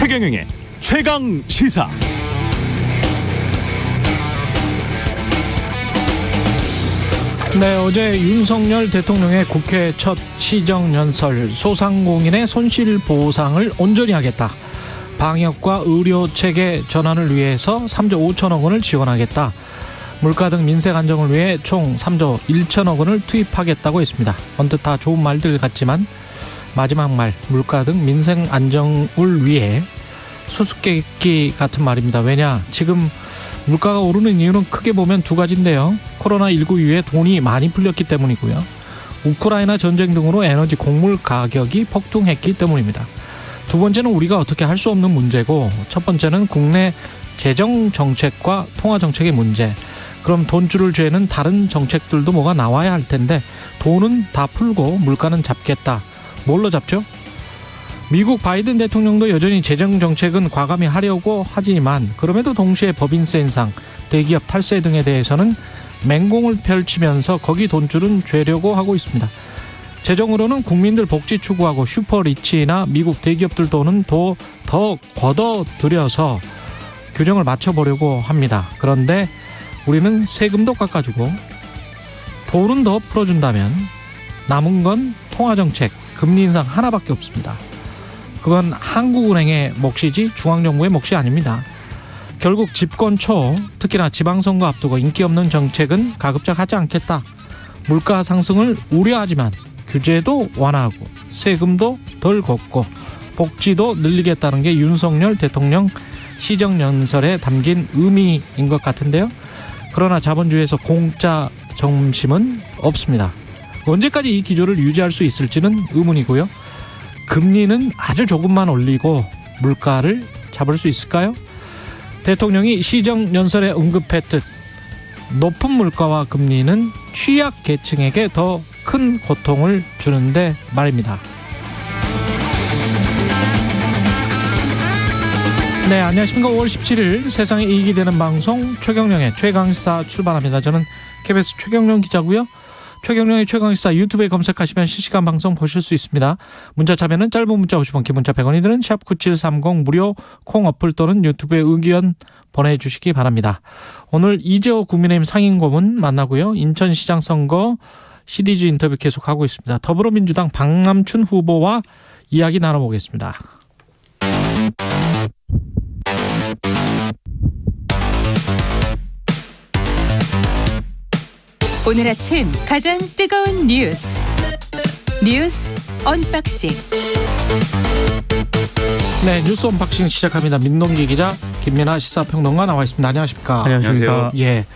최경영의 최강 시사. 네, 어제 윤석열 대통령의 국회 첫 시정연설, 소상공인의 손실보상을 온전히 하겠다, 방역과 의료체계 전환을 위해서 3조 5천억 원을 지원하겠다, 물가 등 민생 안정을 위해 총 3조 1천억 원을 투입하겠다고 했습니다. 언뜻 다 좋은 말들 같지만 마지막 말, 물가 등 민생 안정을 위해 수수께끼 같은 말입니다. 왜냐, 지금 물가가 오르는 이유는 크게 보면 두 가지인데요. 코로나19 이후에 돈이 많이 풀렸기 때문이고요. 우크라이나 전쟁 등으로 에너지 곡물 가격이 폭등했기 때문입니다. 두 번째는 우리가 어떻게 할 수 없는 문제고, 첫 번째는 국내 재정 정책과 통화 정책의 문제. 그럼 돈줄을 죄는 다른 정책들도 뭐가 나와야 할 텐데 돈은 다 풀고 물가는 잡겠다. 뭘로 잡죠? 미국 바이든 대통령도 여전히 재정 정책은 과감히 하려고 하지만, 그럼에도 동시에 법인세 인상, 대기업 탈세 등에 대해서는 맹공을 펼치면서 거기 돈줄은 죄려고 하고 있습니다. 재정으로는 국민들 복지 추구하고 슈퍼리치나 미국 대기업들 돈은 더 걷어들여서 규정을 맞춰보려고 합니다. 그런데 우리는 세금도 깎아주고 돈은 더 풀어준다면 남은 건 통화정책, 금리 인상 하나밖에 없습니다. 그건 한국은행의 몫이지 중앙정부의 몫이 아닙니다. 결국 집권 초, 특히나 지방선거 앞두고 인기 없는 정책은 가급적 하지 않겠다. 물가 상승을 우려하지만 규제도 완화하고 세금도 덜 걷고 복지도 늘리겠다는 게 윤석열 대통령 시정연설에 담긴 의미인 것 같은데요. 그러나 자본주의에서 공짜 점심은 없습니다. 언제까지 이 기조를 유지할 수 있을지는 의문이고요. 금리는 아주 조금만 올리고 물가를 잡을 수 있을까요? 대통령이 시정연설에 언급했듯 높은 물가와 금리는 취약 계층에게 더 큰 고통을 주는데 말입니다. 네, 안녕하십니까. 5월 17일 세상에 이익이 되는 방송 최경영의 최강시사 출발합니다. 저는 KBS 최경영 기자고요. 최경영의 최강시사 유튜브에 검색하시면 실시간 방송 보실 수 있습니다. 문자 참여는 짧은 문자 50원, 긴 문자 100원이 드는 샵9730 무료 콩 어플 또는 유튜브에 의견 보내주시기 바랍니다. 오늘 이재호 국민의힘 상임고문 만나고요. 인천시장 선거 시리즈 인터뷰 계속하고 있습니다. 더불어민주당 박남춘 후보와 이야기 나눠보겠습니다. 오늘 아침 가장 뜨거운 뉴스 언박싱. 네, 뉴스 언박싱 시작합니다. 민동기 기자, 김민아 시사평론가 나와 있습니다. 안녕하십니까? 안녕하십니까? 예,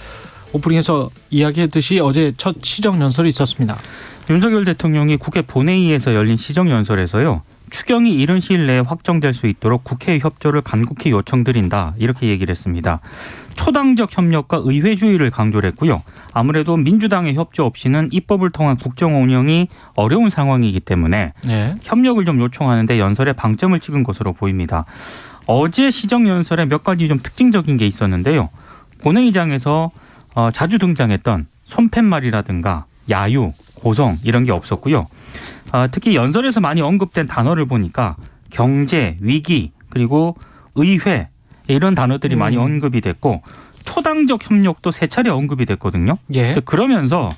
오프닝에서 이야기했듯이 어제 첫 시정연설이 있었습니다. 윤석열 대통령이 국회 본회의에서 열린 시정연설에서요, 추경이 이른 시일 내에 확정될 수 있도록 국회의 협조를 간곡히 요청드린다, 이렇게 얘기를 했습니다. 초당적 협력과 의회주의를 강조를 했고요. 아무래도 민주당의 협조 없이는 입법을 통한 국정 운영이 어려운 상황이기 때문에 네. 협력을 좀 요청하는데 연설에 방점을 찍은 것으로 보입니다. 어제 시정연설에 몇 가지 좀 특징적인 게 있었는데요. 본회의장에서 자주 등장했던 손팻말이라든가 야유, 고성 이런 게 없었고요. 특히 연설에서 많이 언급된 단어를 보니까 경제, 위기, 그리고 의회 이런 단어들이 많이 언급이 됐고, 초당적 협력도 세 차례 언급이 됐거든요. 예. 그러면서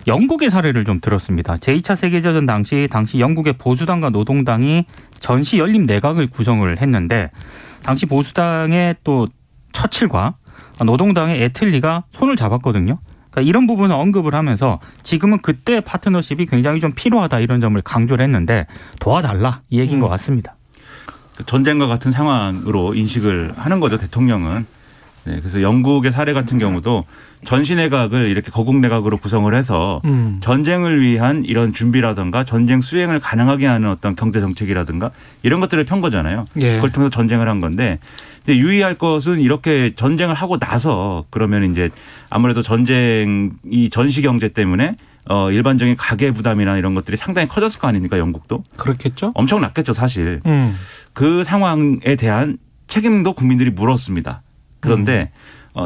영국의 사례를 좀 들었습니다. 제2차 세계대전 당시 영국의 보수당과 노동당이 전시 연립 내각을 구성을 했는데, 당시 보수당의 또 처칠과 노동당의 애틀리가 손을 잡았거든요. 그러니까 이런 부분을 언급을 하면서 지금은 그때 파트너십이 굉장히 좀 필요하다, 이런 점을 강조를 했는데 도와달라, 이 얘기인 것 같습니다. 전쟁과 같은 상황으로 인식을 하는 거죠, 대통령은. 네, 그래서 영국의 사례 같은 경우도 전시내각을 이렇게 거국내각으로 구성을 해서 전쟁을 위한 이런 준비라든가 전쟁 수행을 가능하게 하는 어떤 경제정책이라든가 이런 것들을 편 거잖아요. 예. 그걸 통해서 전쟁을 한 건데, 근데 유의할 것은 이렇게 전쟁을 하고 나서 그러면 이제 아무래도 전쟁이 전시 경제 때문에 일반적인 가계 부담이나 이런 것들이 상당히 커졌을 거 아닙니까, 영국도? 그렇겠죠. 엄청 났겠죠, 사실. 그 상황에 대한 책임도 국민들이 물었습니다. 그런데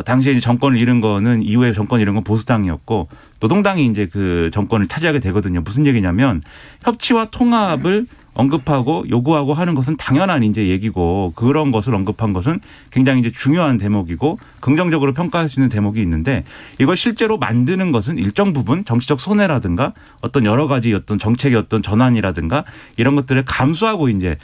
당시에 이제 정권을 잃은 거는, 이후에 정권을 잃은 건 보수당이었고 노동당이 이제 그 정권을 차지하게 되거든요. 무슨 얘기냐면 협치와 통합을 언급하고 요구하고 하는 것은 당연한 이제 얘기고 그런 것을 언급한 것은 굉장히 이제 중요한 대목이고 긍정적으로 평가할 수 있는 대목이 있는데 이걸 실제로 만드는 것은 일정 부분 정치적 손해라든가 어떤 여러 가지 어떤 정책의 어떤 전환이라든가 이런 것들을 감수하고 이제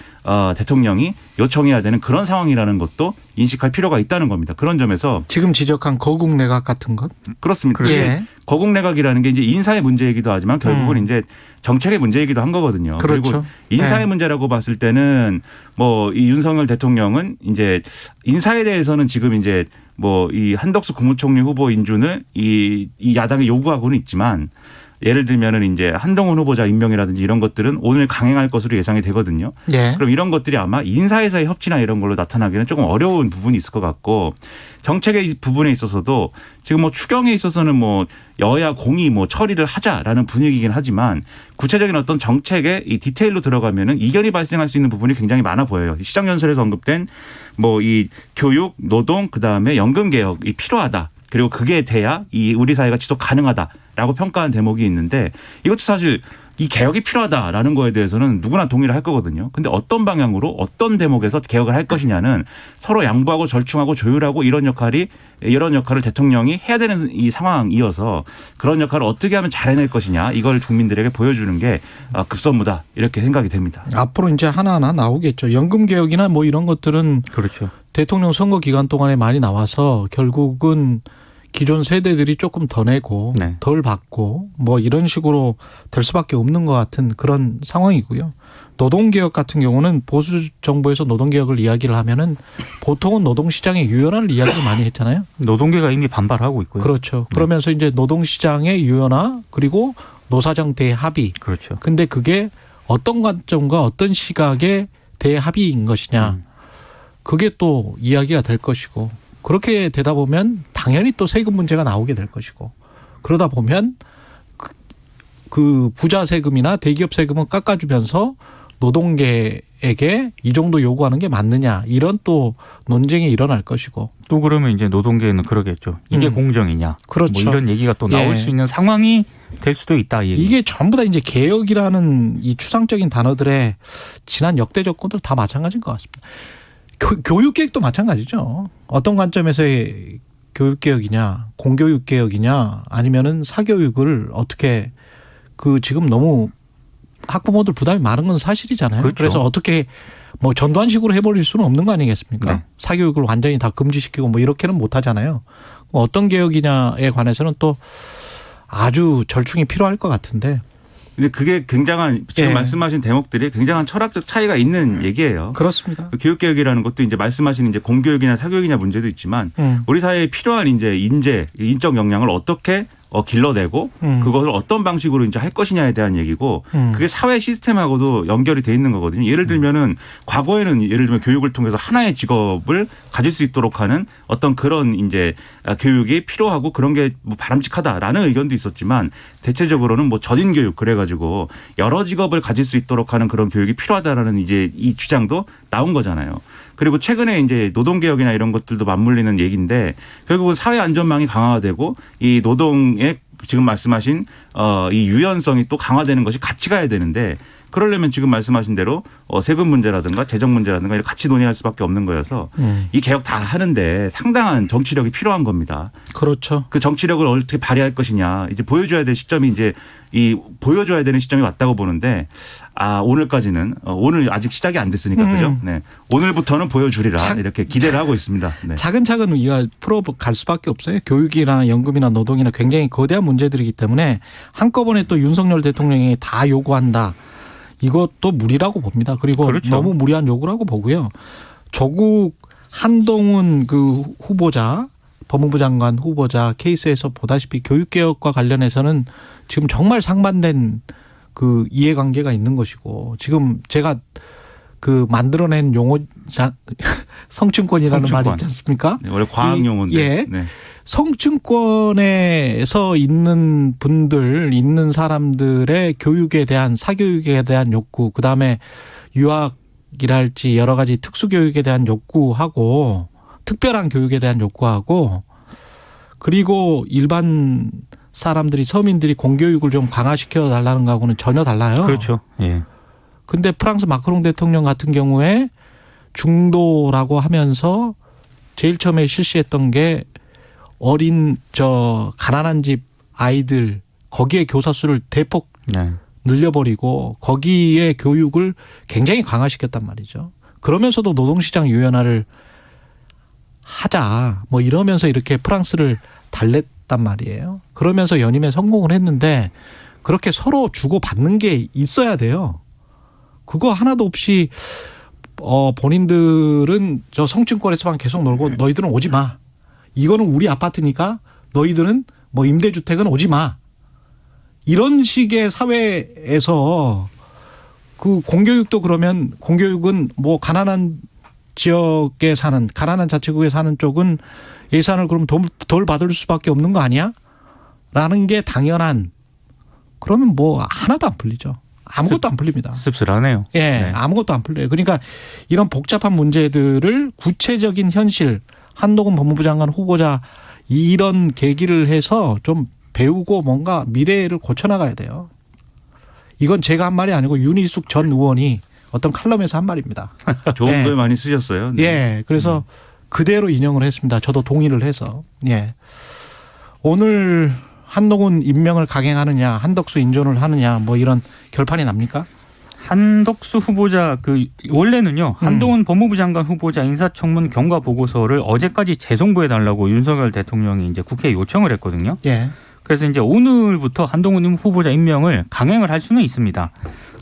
대통령이 요청해야 되는 그런 상황이라는 것도 인식할 필요가 있다는 겁니다. 그런 점에서 지금 지적한 거국 내각 같은 것? 그렇습니다. 예. 거국 내각이라는 게 이제 인사의 문제이기도 하지만 결국은 이제 정책의 문제이기도 한 거거든요. 그렇죠. 그리고 인사의 문제라고 봤을 때는 뭐 이 윤석열 대통령은 이제 인사에 대해서는 지금 이제 뭐 이 한덕수 국무총리 후보 인준을 이 야당이 요구하고는 있지만 예를 들면은 이제 한동훈 후보자 임명이라든지 이런 것들은 오늘 강행할 것으로 예상이 되거든요. 예. 그럼 이런 것들이 아마 인사에서의 협치나 이런 걸로 나타나기는 조금 어려운 부분이 있을 것 같고 정책의 부분에 있어서도 지금 뭐 추경에 있어서는 뭐 여야 공이 뭐 처리를 하자라는 분위기이긴 하지만 구체적인 어떤 정책의 이 디테일로 들어가면은 이견이 발생할 수 있는 부분이 굉장히 많아 보여요. 시정연설에서 언급된 뭐 이 교육, 노동, 그다음에 연금 개혁이 필요하다. 그리고 그게 돼야 이 우리 사회가 지속 가능하다라고 평가한 대목이 있는데 이것도 사실 이 개혁이 필요하다라는 거에 대해서는 누구나 동의를 할 거거든요. 근데 어떤 방향으로 어떤 대목에서 개혁을 할 것이냐는 서로 양보하고 절충하고 조율하고 이런 역할을 대통령이 해야 되는 이 상황이어서 그런 역할을 어떻게 하면 잘 해낼 것이냐 이걸 국민들에게 보여주는 게 급선무다 이렇게 생각이 됩니다. 앞으로 이제 하나하나 나오겠죠. 연금 개혁이나 뭐 이런 것들은 그렇죠. 대통령 선거 기간 동안에 많이 나와서 결국은 기존 세대들이 조금 더 내고 네. 덜 받고 뭐 이런 식으로 될 수밖에 없는 것 같은 그런 상황이고요. 노동개혁 같은 경우는 보수 정부에서 노동개혁을 이야기를 하면은 보통은 노동시장의 유연화를 이야기를 많이 했잖아요. 노동계가 이미 반발하고 있고요. 그렇죠. 그러면서 이제 노동시장의 유연화 그리고 노사정 대합의. 그렇죠. 근데 그게 어떤 관점과 어떤 시각의 대합의인 것이냐. 그게 또 이야기가 될 것이고 그렇게 되다 보면 당연히 또 세금 문제가 나오게 될 것이고 그러다 보면 그 부자 세금이나 대기업 세금은 깎아주면서 노동계에게 이 정도 요구하는 게 맞느냐 이런 또 논쟁이 일어날 것이고 또 그러면 이제 노동계는 그러겠죠. 이게 공정이냐. 그렇죠. 뭐 이런 얘기가 또 나올 예. 수 있는 상황이 될 수도 있다. 이 얘기. 이게 전부 다 이제 개혁이라는 이 추상적인 단어들의 지난 역대 정권들 다 마찬가지인 것 같습니다. 교육개혁도 마찬가지죠. 어떤 관점에서의 교육개혁이냐, 공교육개혁이냐, 아니면은 사교육을 어떻게 그 지금 너무 학부모들 부담이 많은 건 사실이잖아요. 그렇죠. 그래서 어떻게 뭐 전두환식으로 해버릴 수는 없는 거 아니겠습니까? 네. 사교육을 완전히 다 금지시키고 뭐 이렇게는 못 하잖아요. 어떤 개혁이냐에 관해서는 또 아주 절충이 필요할 것 같은데. 근데 그게 굉장한 지금 예. 말씀하신 대목들이 굉장한 철학적 차이가 있는 얘기예요. 그렇습니다. 그 교육개혁이라는 것도 이제 말씀하신 이제 공교육이나 사교육이나 문제도 있지만 우리 사회에 필요한 이제 인적 역량을 어떻게 길러내고 그것을 어떤 방식으로 이제 할 것이냐에 대한 얘기고 그게 사회 시스템하고도 연결이 돼 있는 거거든요. 예를 들면은 과거에는 예를 들면 교육을 통해서 하나의 직업을 가질 수 있도록 하는 어떤 그런 이제 교육이 필요하고 그런 게 뭐 바람직하다라는 의견도 있었지만 대체적으로는 뭐 전인 교육 그래가지고 여러 직업을 가질 수 있도록 하는 그런 교육이 필요하다라는 이제 이 주장도 나온 거잖아요. 그리고 최근에 이제 노동개혁이나 이런 것들도 맞물리는 얘기인데 결국은 사회 안전망이 강화되고 이 노동의 지금 말씀하신 이 유연성이 또 강화되는 것이 같이 가야 되는데 그러려면 지금 말씀하신 대로 세금 문제라든가 재정 문제라든가 이렇게 같이 논의할 수밖에 없는 거여서 이 개혁 다 하는데 상당한 정치력이 필요한 겁니다. 그렇죠. 그 정치력을 어떻게 발휘할 것이냐 이제 보여줘야 될 시점이 이제 보여줘야 되는 시점이 왔다고 보는데 오늘까지는 오늘 아직 시작이 안 됐으니까 그죠? 네. 오늘부터는 보여주리라 이렇게 기대를 하고 있습니다. 네. 차근차근 우리가 풀어갈 수밖에 없어요. 교육이나 연금이나 노동이나 굉장히 거대한 문제들이기 때문에 한꺼번에 또 윤석열 대통령이 다 요구한다. 이것도 무리라고 봅니다. 그리고 그렇죠. 너무 무리한 요구라고 보고요. 조국 한동훈 그 후보자 법무부 장관 후보자 케이스에서 보다시피 교육개혁과 관련해서는 지금 정말 상반된 그 이해관계가 있는 것이고 지금 제가 그 만들어낸 용어 성층권이라는 말이 있지 않습니까? 네, 원래 과학 용어인데. 예. 네. 성층권에서 있는 분들, 있는 사람들의 교육에 대한 사교육에 대한 욕구, 그다음에 유학이랄지 여러 가지 특수교육에 대한 욕구하고 특별한 교육에 대한 욕구하고 그리고 일반 사람들이 서민들이 공교육을 좀 강화시켜 달라는 거하고는 전혀 달라요. 그렇죠. 예. 근데 프랑스 마크롱 대통령 같은 경우에 중도라고 하면서 제일 처음에 실시했던 게 어린 가난한 집 아이들 거기에 교사 수를 대폭 네. 늘려버리고 거기에 교육을 굉장히 강화시켰단 말이죠. 그러면서도 노동시장 유연화를 하자 뭐 이러면서 이렇게 프랑스를 달랬단 말이에요. 그러면서 연임에 성공을 했는데 그렇게 서로 주고받는 게 있어야 돼요. 그거 하나도 없이 본인들은 저 성층권에서만 계속 놀고 너희들은 오지 마. 이거는 우리 아파트니까 너희들은 뭐 임대주택은 오지 마. 이런 식의 사회에서 그 공교육도 그러면 공교육은 뭐 가난한 지역에 사는 가난한 자치구에 사는 쪽은 예산을 그럼 덜 받을 수밖에 없는 거 아니야? 라는 게 당연한 그러면 뭐 하나도 안 풀리죠. 아무것도 안 풀립니다. 씁쓸하네요. 예, 네. 아무것도 안 풀려요. 그러니까 이런 복잡한 문제들을 구체적인 현실 한동훈 법무부 장관 후보자 이런 계기를 해서 좀 배우고 뭔가 미래를 고쳐나가야 돼요. 이건 제가 한 말이 아니고 윤희숙 전 의원이 어떤 칼럼에서 한 말입니다. 좋은 예. 글 많이 쓰셨어요. 네. 예, 그래서 그대로 인용을 했습니다. 저도 동의를 해서. 예. 오늘 한동훈 임명을 강행하느냐, 한덕수 인존을 하느냐, 뭐 이런 결판이 납니까? 한덕수 후보자 원래는요 한동훈 법무부 장관 후보자 인사청문 경과 보고서를 어제까지 재송부해 달라고 윤석열 대통령이 이제 국회에 요청을 했거든요. 예. 그래서 이제 오늘부터 한동훈 후보자 임명을 강행을 할 수는 있습니다.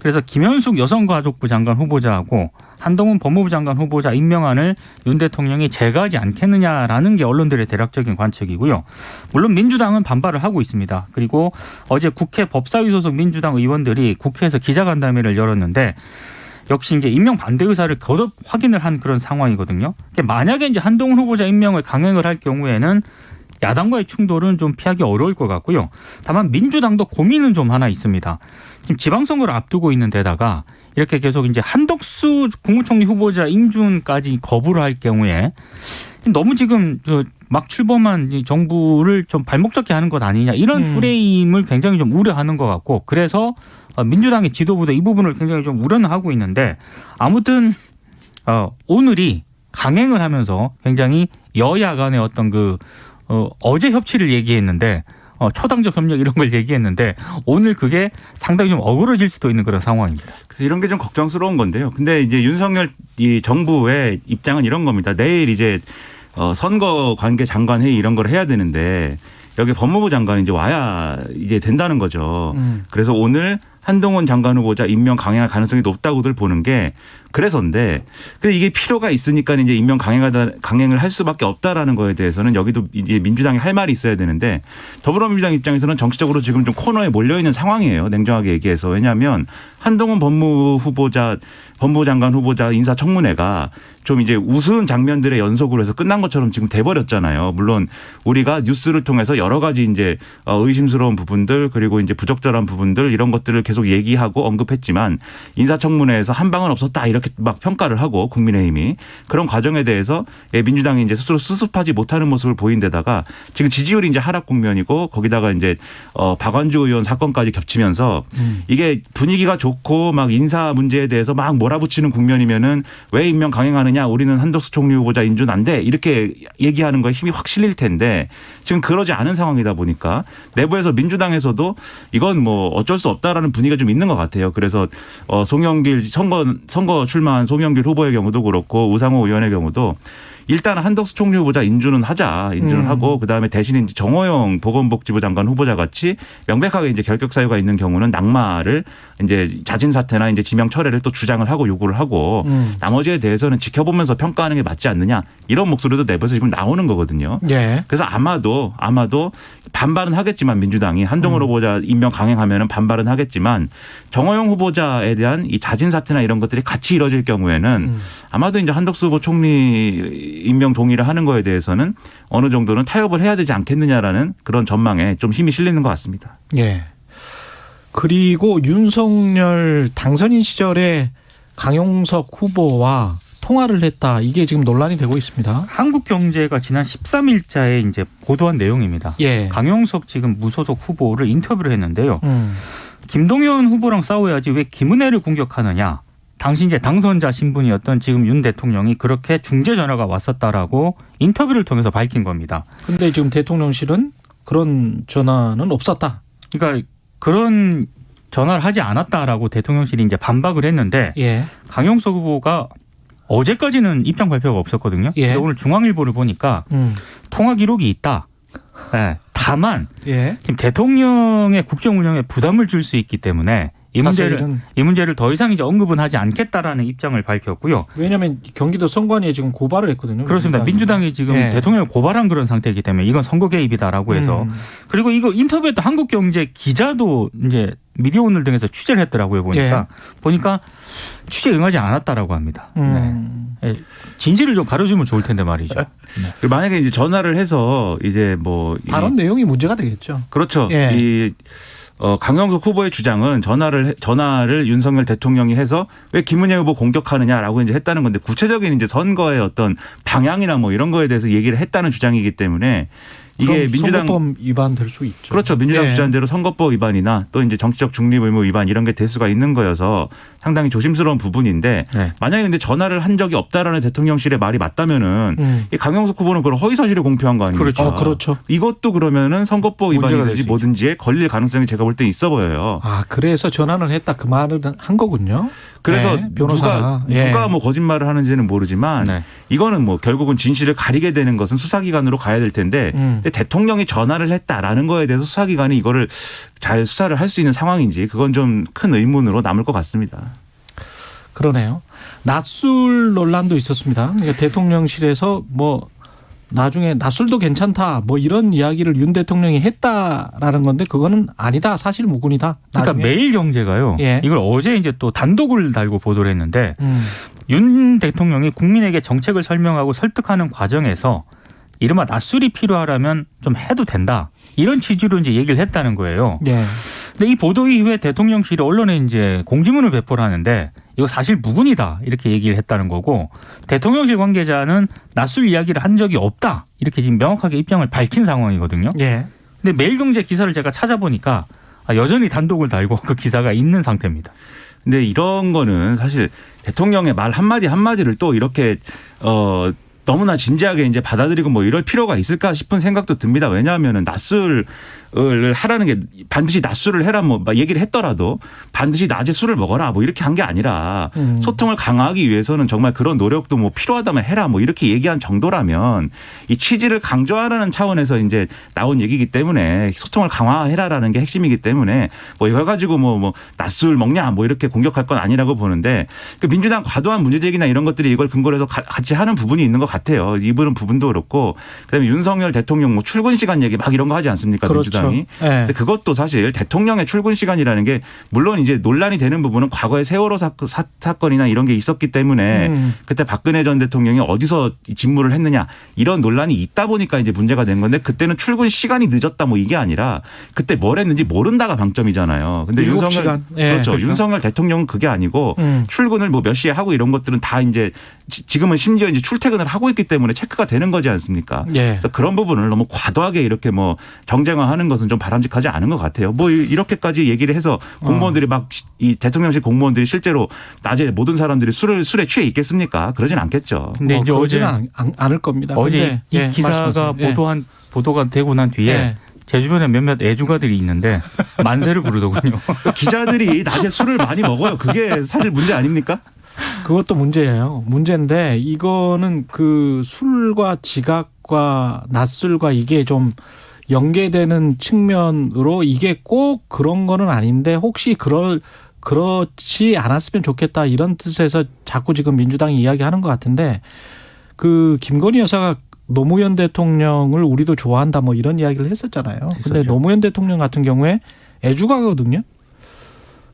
그래서 김현숙 여성가족부 장관 후보자하고 한동훈 법무부 장관 후보자 임명안을 윤 대통령이 제거하지 않겠느냐라는 게 언론들의 대략적인 관측이고요. 물론 민주당은 반발을 하고 있습니다. 그리고 어제 국회 법사위 소속 민주당 의원들이 국회에서 기자간담회를 열었는데 역시 이제 임명 반대 의사를 거듭 확인을 한 그런 상황이거든요. 만약에 이제 한동훈 후보자 임명을 강행을 할 경우에는 야당과의 충돌은 좀 피하기 어려울 것 같고요. 다만 민주당도 고민은 좀 하나 있습니다. 지금 지방선거를 앞두고 있는 데다가 이렇게 계속 이제 한덕수 국무총리 후보자 인준까지 거부를 할 경우에 너무 지금 막 출범한 이 정부를 좀 발목 잡게 하는 것 아니냐 이런 프레임을 굉장히 좀 우려하는 것 같고 그래서 민주당의 지도부도 이 부분을 굉장히 좀 우려는 하고 있는데 아무튼 오늘이 강행을 하면서 굉장히 여야 간의 어떤 어제 협치를 얘기했는데 초당적 협력 이런 걸 얘기했는데 오늘 그게 상당히 좀 어그러질 수도 있는 그런 상황입니다. 그래서 이런 게 좀 걱정스러운 건데요. 근데 이제 윤석열 이 정부의 입장은 이런 겁니다. 내일 이제 선거 관계 장관 회의 이런 걸 해야 되는데 여기 법무부 장관이 이제 와야 이제 된다는 거죠. 그래서 오늘 한동훈 장관 후보자 임명 강행할 가능성이 높다고들 보는 게 그래서인데 근데 이게 필요가 있으니까 이제 임명 강행을 할 수밖에 없다라는 거에 대해서는 여기도 이제 민주당이 할 말이 있어야 되는데 더불어민주당 입장에서는 정치적으로 지금 좀 코너에 몰려 있는 상황이에요. 냉정하게 얘기해서. 왜냐하면 한동훈 법무부 장관 후보자 인사청문회가 좀 이제 우스운 장면들의 연속으로 해서 끝난 것처럼 지금 돼버렸잖아요. 물론 우리가 뉴스를 통해서 여러 가지 이제 의심스러운 부분들 그리고 이제 부적절한 부분들 이런 것들을 계속 얘기하고 언급했지만 인사청문회에서 한 방은 없었다 이렇게 막 평가를 하고 국민의힘이 그런 과정에 대해서 민주당이 이제 스스로 수습하지 못하는 모습을 보인 데다가 지금 지지율이 이제 하락 국면이고 거기다가 이제 박완주 의원 사건까지 겹치면서 이게 분위기가 좋고 막 인사 문제에 대해서 막 몰아붙이는 국면이면은 왜 임명 강행하느냐 우리는 한덕수 총리 후보자 인준 안 돼 이렇게 얘기하는 거에 힘이 확 실릴 텐데 지금 그러지 않은 상황이다 보니까 내부에서 민주당에서도 이건 뭐 어쩔 수 없다라는 분위기가 좀 있는 것 같아요. 그래서 송영길 선거 출마한 송영길 후보의 경우도 그렇고 우상호 의원의 경우도 일단 한덕수 총리 후보자 인준은 하고 그다음에 대신 이제 정호영 보건복지부 장관 후보자 같이 명백하게 이제 결격 사유가 있는 경우는 낙마를 이제 자진 사퇴나 이제 지명 철회를 또 주장을 하고 요구를 하고 나머지에 대해서는 지켜보면서 평가하는 게 맞지 않느냐 이런 목소리도 내부에서 지금 나오는 거거든요. 예. 그래서 아마도 반발은 하겠지만 민주당이 한동훈 후보자 임명 강행하면은 반발은 하겠지만 정호영 후보자에 대한 이 자진 사퇴나 이런 것들이 같이 이뤄질 경우에는 아마도 이제 한덕수 후보 총리 임명 동의를 하는 거에 대해서는 어느 정도는 타협을 해야 되지 않겠느냐라는 그런 전망에 좀 힘이 실리는 것 같습니다. 예. 그리고 윤석열 당선인 시절에 강용석 후보와 통화를 했다. 이게 지금 논란이 되고 있습니다. 한국경제가 지난 13일자에 이제 보도한 내용입니다. 예. 강용석 지금 무소속 후보를 인터뷰를 했는데요. 김동연 후보랑 싸워야지 왜 김은혜를 공격하느냐. 당시 이제 당선자 신분이었던 지금 윤 대통령이 그렇게 중재 전화가 왔었다라고 인터뷰를 통해서 밝힌 겁니다. 근데 지금 대통령실은 그런 전화는 없었다. 그러니까 그런 전화를 하지 않았다라고 대통령실이 이제 반박을 했는데 예. 강용석 후보가 어제까지는 입장 발표가 없었거든요. 예. 근데 오늘 중앙일보를 보니까 통화 기록이 있다. 네. 다만 예. 지금 대통령의 국정 운영에 부담을 줄 수 있기 때문에 이 문제를 더 이상 이제 언급은 하지 않겠다라는 입장을 밝혔고요. 왜냐하면 경기도 선관위에 지금 고발을 했거든요. 그렇습니다. 민주당이 지금 예. 대통령을 고발한 그런 상태이기 때문에 이건 선거 개입이다라고 해서 그리고 이거 인터뷰했던 한국경제 기자도 이제 미디어 오늘 등에서 취재를 했더라고요. 보니까 취재 응하지 않았다라고 합니다. 네. 진실을 좀 가려주면 좋을 텐데 말이죠. 네. 만약에 이제 전화를 해서 이제 뭐 발언 내용이 문제가 되겠죠. 그렇죠. 예. 강영석 후보의 주장은 전화를 윤석열 대통령이 해서 왜 김은혜 후보 공격하느냐라고 이제 했다는 건데 구체적인 이제 선거의 어떤 방향이나 뭐 이런 거에 대해서 얘기를 했다는 주장이기 때문에 이게 민주당 선거법 위반 될 수 있죠. 그렇죠. 민주당 예. 주장대로 선거법 위반이나 또 이제 정치적 중립 의무 위반 이런 게 될 수가 있는 거여서 상당히 조심스러운 부분인데 네. 만약에 근데 전화를 한 적이 없다라는 대통령실의 말이 맞다면은 이 강영석 후보는 그런 허위 사실을 공표한 거 아닙니까? 그렇죠. 그렇죠. 이것도 그러면은 선거법 위반이든지 뭐든지에 걸릴 가능성이 제가 볼 때 있어 보여요. 아, 그래서 전화는 했다 그 말을 한 거군요. 그래서 네, 변호사가 누가 뭐 거짓말을 하는지는 모르지만 네. 이거는 뭐 결국은 진실을 가리게 되는 것은 수사기관으로 가야 될 텐데 근데 대통령이 전화를 했다라는 거에 대해서 수사기관이 이거를 잘 수사를 할 수 있는 상황인지 그건 좀 큰 의문으로 남을 것 같습니다. 그러네요. 낯술 논란도 있었습니다. 그러니까 대통령실에서 뭐 나중에 낯술도 괜찮다 뭐 이런 이야기를 윤 대통령이 했다라는 건데 그거는 아니다. 사실 무근이다. 그러니까 매일경제가요. 예. 이걸 어제 이제 또 단독을 달고 보도를 했는데 윤 대통령이 국민에게 정책을 설명하고 설득하는 과정에서 이른바 낯술이 필요하다면 좀 해도 된다. 이런 취지로 이제 얘기를 했다는 거예요. 예. 근데 이 보도 이후에 대통령실이 언론에 이제 공지문을 배포를 하는데 이거 사실 무근이다 이렇게 얘기를 했다는 거고 대통령실 관계자는 낯술 이야기를 한 적이 없다 이렇게 지금 명확하게 입장을 밝힌 상황이거든요. 예. 근데 매일경제 기사를 제가 찾아보니까 여전히 단독을 달고 그 기사가 있는 상태입니다. 근데 이런 거는 사실 대통령의 말 한마디 한마디를 또 이렇게 너무나 진지하게 이제 받아들이고 뭐 이럴 필요가 있을까 싶은 생각도 듭니다. 왜냐하면은 낯술을 하라는 게 반드시 낯술을 해라 뭐 얘기를 했더라도 반드시 낮에 술을 먹어라 뭐 이렇게 한 게 아니라 소통을 강화하기 위해서는 정말 그런 노력도 뭐 필요하다면 해라 뭐 이렇게 얘기한 정도라면 이 취지를 강조하라는 차원에서 이제 나온 얘기이기 때문에 소통을 강화해라라는 게 핵심이기 때문에 뭐 이걸 가지고 뭐 낯술 먹냐 뭐 이렇게 공격할 건 아니라고 보는데 그 민주당 과도한 문제제기나 이런 것들이 이걸 근거로 해서 같이 하는 부분이 있는 것 같아요. 이 부분도 그렇고 그다음에 윤석열 대통령 뭐 출근 시간 얘기 막 이런 거 하지 않습니까? 그렇죠. 민주당이. 네. 근데 그것도 사실 대통령의 출근 시간이라는 게 물론 이제 논란이 되는 부분은 과거에 세월호 사건이나 이런 게 있었기 때문에 그때 박근혜 전 대통령이 어디서 직무를 했느냐 이런 논란이 있다 보니까 이제 문제가 된 건데 그때는 출근 시간이 늦었다 뭐 이게 아니라 그때 뭘 했는지 모른다가 방점이잖아요. 근데 그렇죠. 윤석열 대통령은 그게 아니고 출근을 뭐 몇 시에 하고 이런 것들은 다 이제 지금은 심지어 이제 출퇴근을 하고 있기 때문에 체크가 되는 거지 않습니까? 예. 그래서 그런 부분을 너무 과도하게 이렇게 뭐 정쟁화하는 것은 좀 바람직하지 않은 것 같아요. 뭐 이렇게까지 얘기를 해서 공무원들이 막 이 대통령실 공무원들이 실제로 낮에 모든 사람들이 술에 취해 있겠습니까? 그러진 않겠죠. 근데 이제 그러지는 않을 겁니다. 어제 근데 이 기사가 말씀하세요. 보도가 되고 난 뒤에 예. 제 주변에 몇몇 애주가들이 있는데 만세를 부르더군요. 기자들이 낮에 술을 많이 먹어요. 그게 사실 문제 아닙니까? 그것도 문제예요. 문제인데 이거는 그 술과 지각과 낯술과 이게 좀 연계되는 측면으로 이게 꼭 그런 거는 아닌데 혹시 그렇지 않았으면 좋겠다 이런 뜻에서 자꾸 지금 민주당이 이야기하는 것 같은데 그 김건희 여사가 노무현 대통령을 우리도 좋아한다 뭐 이런 이야기를 했었잖아요. 근데 노무현 대통령 같은 경우에 애주가거든요.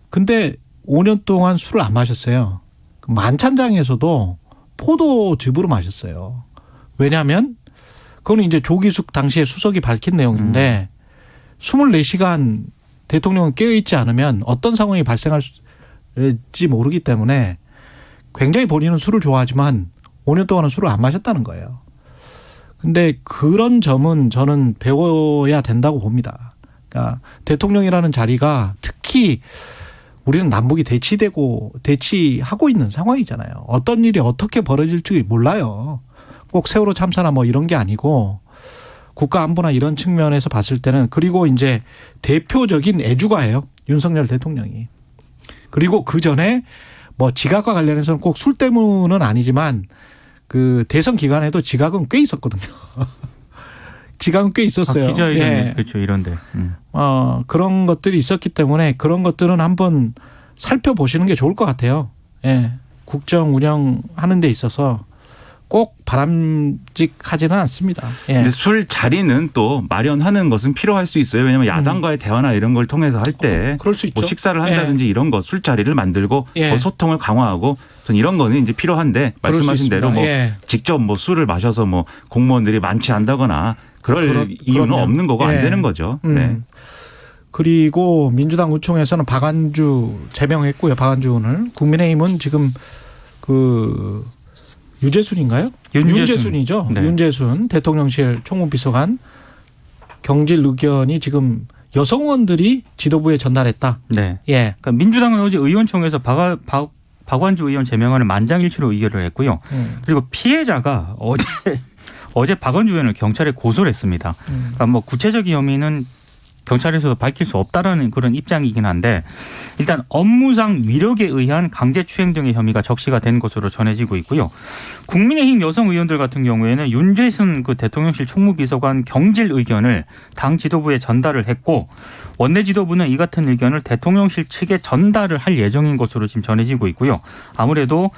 근데 5년 동안 술을 안 마셨어요. 만찬장에서도 포도즙으로 마셨어요. 왜냐하면 그거는 이제 조기숙 당시에 수석이 밝힌 내용인데 24시간 대통령은 깨어있지 않으면 어떤 상황이 발생할지 모르기 때문에 굉장히 본인은 술을 좋아하지만 5년 동안은 술을 안 마셨다는 거예요. 근데 그런 점은 저는 배워야 된다고 봅니다. 그러니까 대통령이라는 자리가 특히 특히 우리는 남북이 대치하고 있는 상황이잖아요. 어떤 일이 어떻게 벌어질지 몰라요. 꼭 세월호 참사나 뭐 이런 게 아니고 국가 안보나 이런 측면에서 봤을 때는 그리고 이제 대표적인 애주가예요. 윤석열 대통령이. 그리고 그 전에 뭐 지각과 관련해서는 꼭 술 때문은 아니지만 그 대선 기간에도 지각은 꽤 있었거든요. 지각은 꽤 있었어요. 기자회견 예. 그렇죠 이런데. 그런 것들이 있었기 때문에 그런 것들은 한번 살펴보시는 게 좋을 것 같아요. 예. 국정 운영하는 데 있어서 꼭 바람직하지는 않습니다. 예. 근데 술 자리는 또 마련하는 것은 필요할 수 있어요. 왜냐하면 야당과의 대화나 이런 걸 통해서 할 때 그럴 수 있죠. 뭐 식사를 한다든지 이런 것 술 자리를 만들고 예. 더 소통을 강화하고 전 이런 거는 이제 필요한데 그럴 수 말씀하신 대로 뭐 있습니다. 예. 직접 뭐 술을 마셔서 뭐 공무원들이 많지 않다거나 그럴 이유는 그럼요. 없는 거고 안 예. 되는 거죠. 네. 그리고 민주당 의총에서는 박완주 제명했고요. 박완주 의원을. 국민의힘은 지금 그 유재순인가요? 윤재순이죠. 네. 윤재순 대통령실 총무비서관 경질 의견이 지금 여성 의원들이 지도부에 전달했다. 네. 예. 그러니까 민주당은 어제 의원총회에서 박완주 의원 제명안을 만장일치로 의결을 했고요. 그리고 피해자가 어제 박완주 의원을 경찰에 고소를 했습니다. 그러니까 뭐 구체적인 혐의는 경찰에서도 밝힐 수 없다라는 그런 입장이긴 한데 일단 업무상 위력에 의한 강제추행 등의 혐의가 적시가 된 것으로 전해지고 있고요. 국민의힘 여성 의원들 같은 경우에는 윤재순 그 대통령실 총무비서관 경질 의견을 당 지도부에 전달을 했고 원내 지도부는 이 같은 의견을 대통령실 측에 전달을 할 예정인 것으로 지금 전해지고 있고요. 아무래도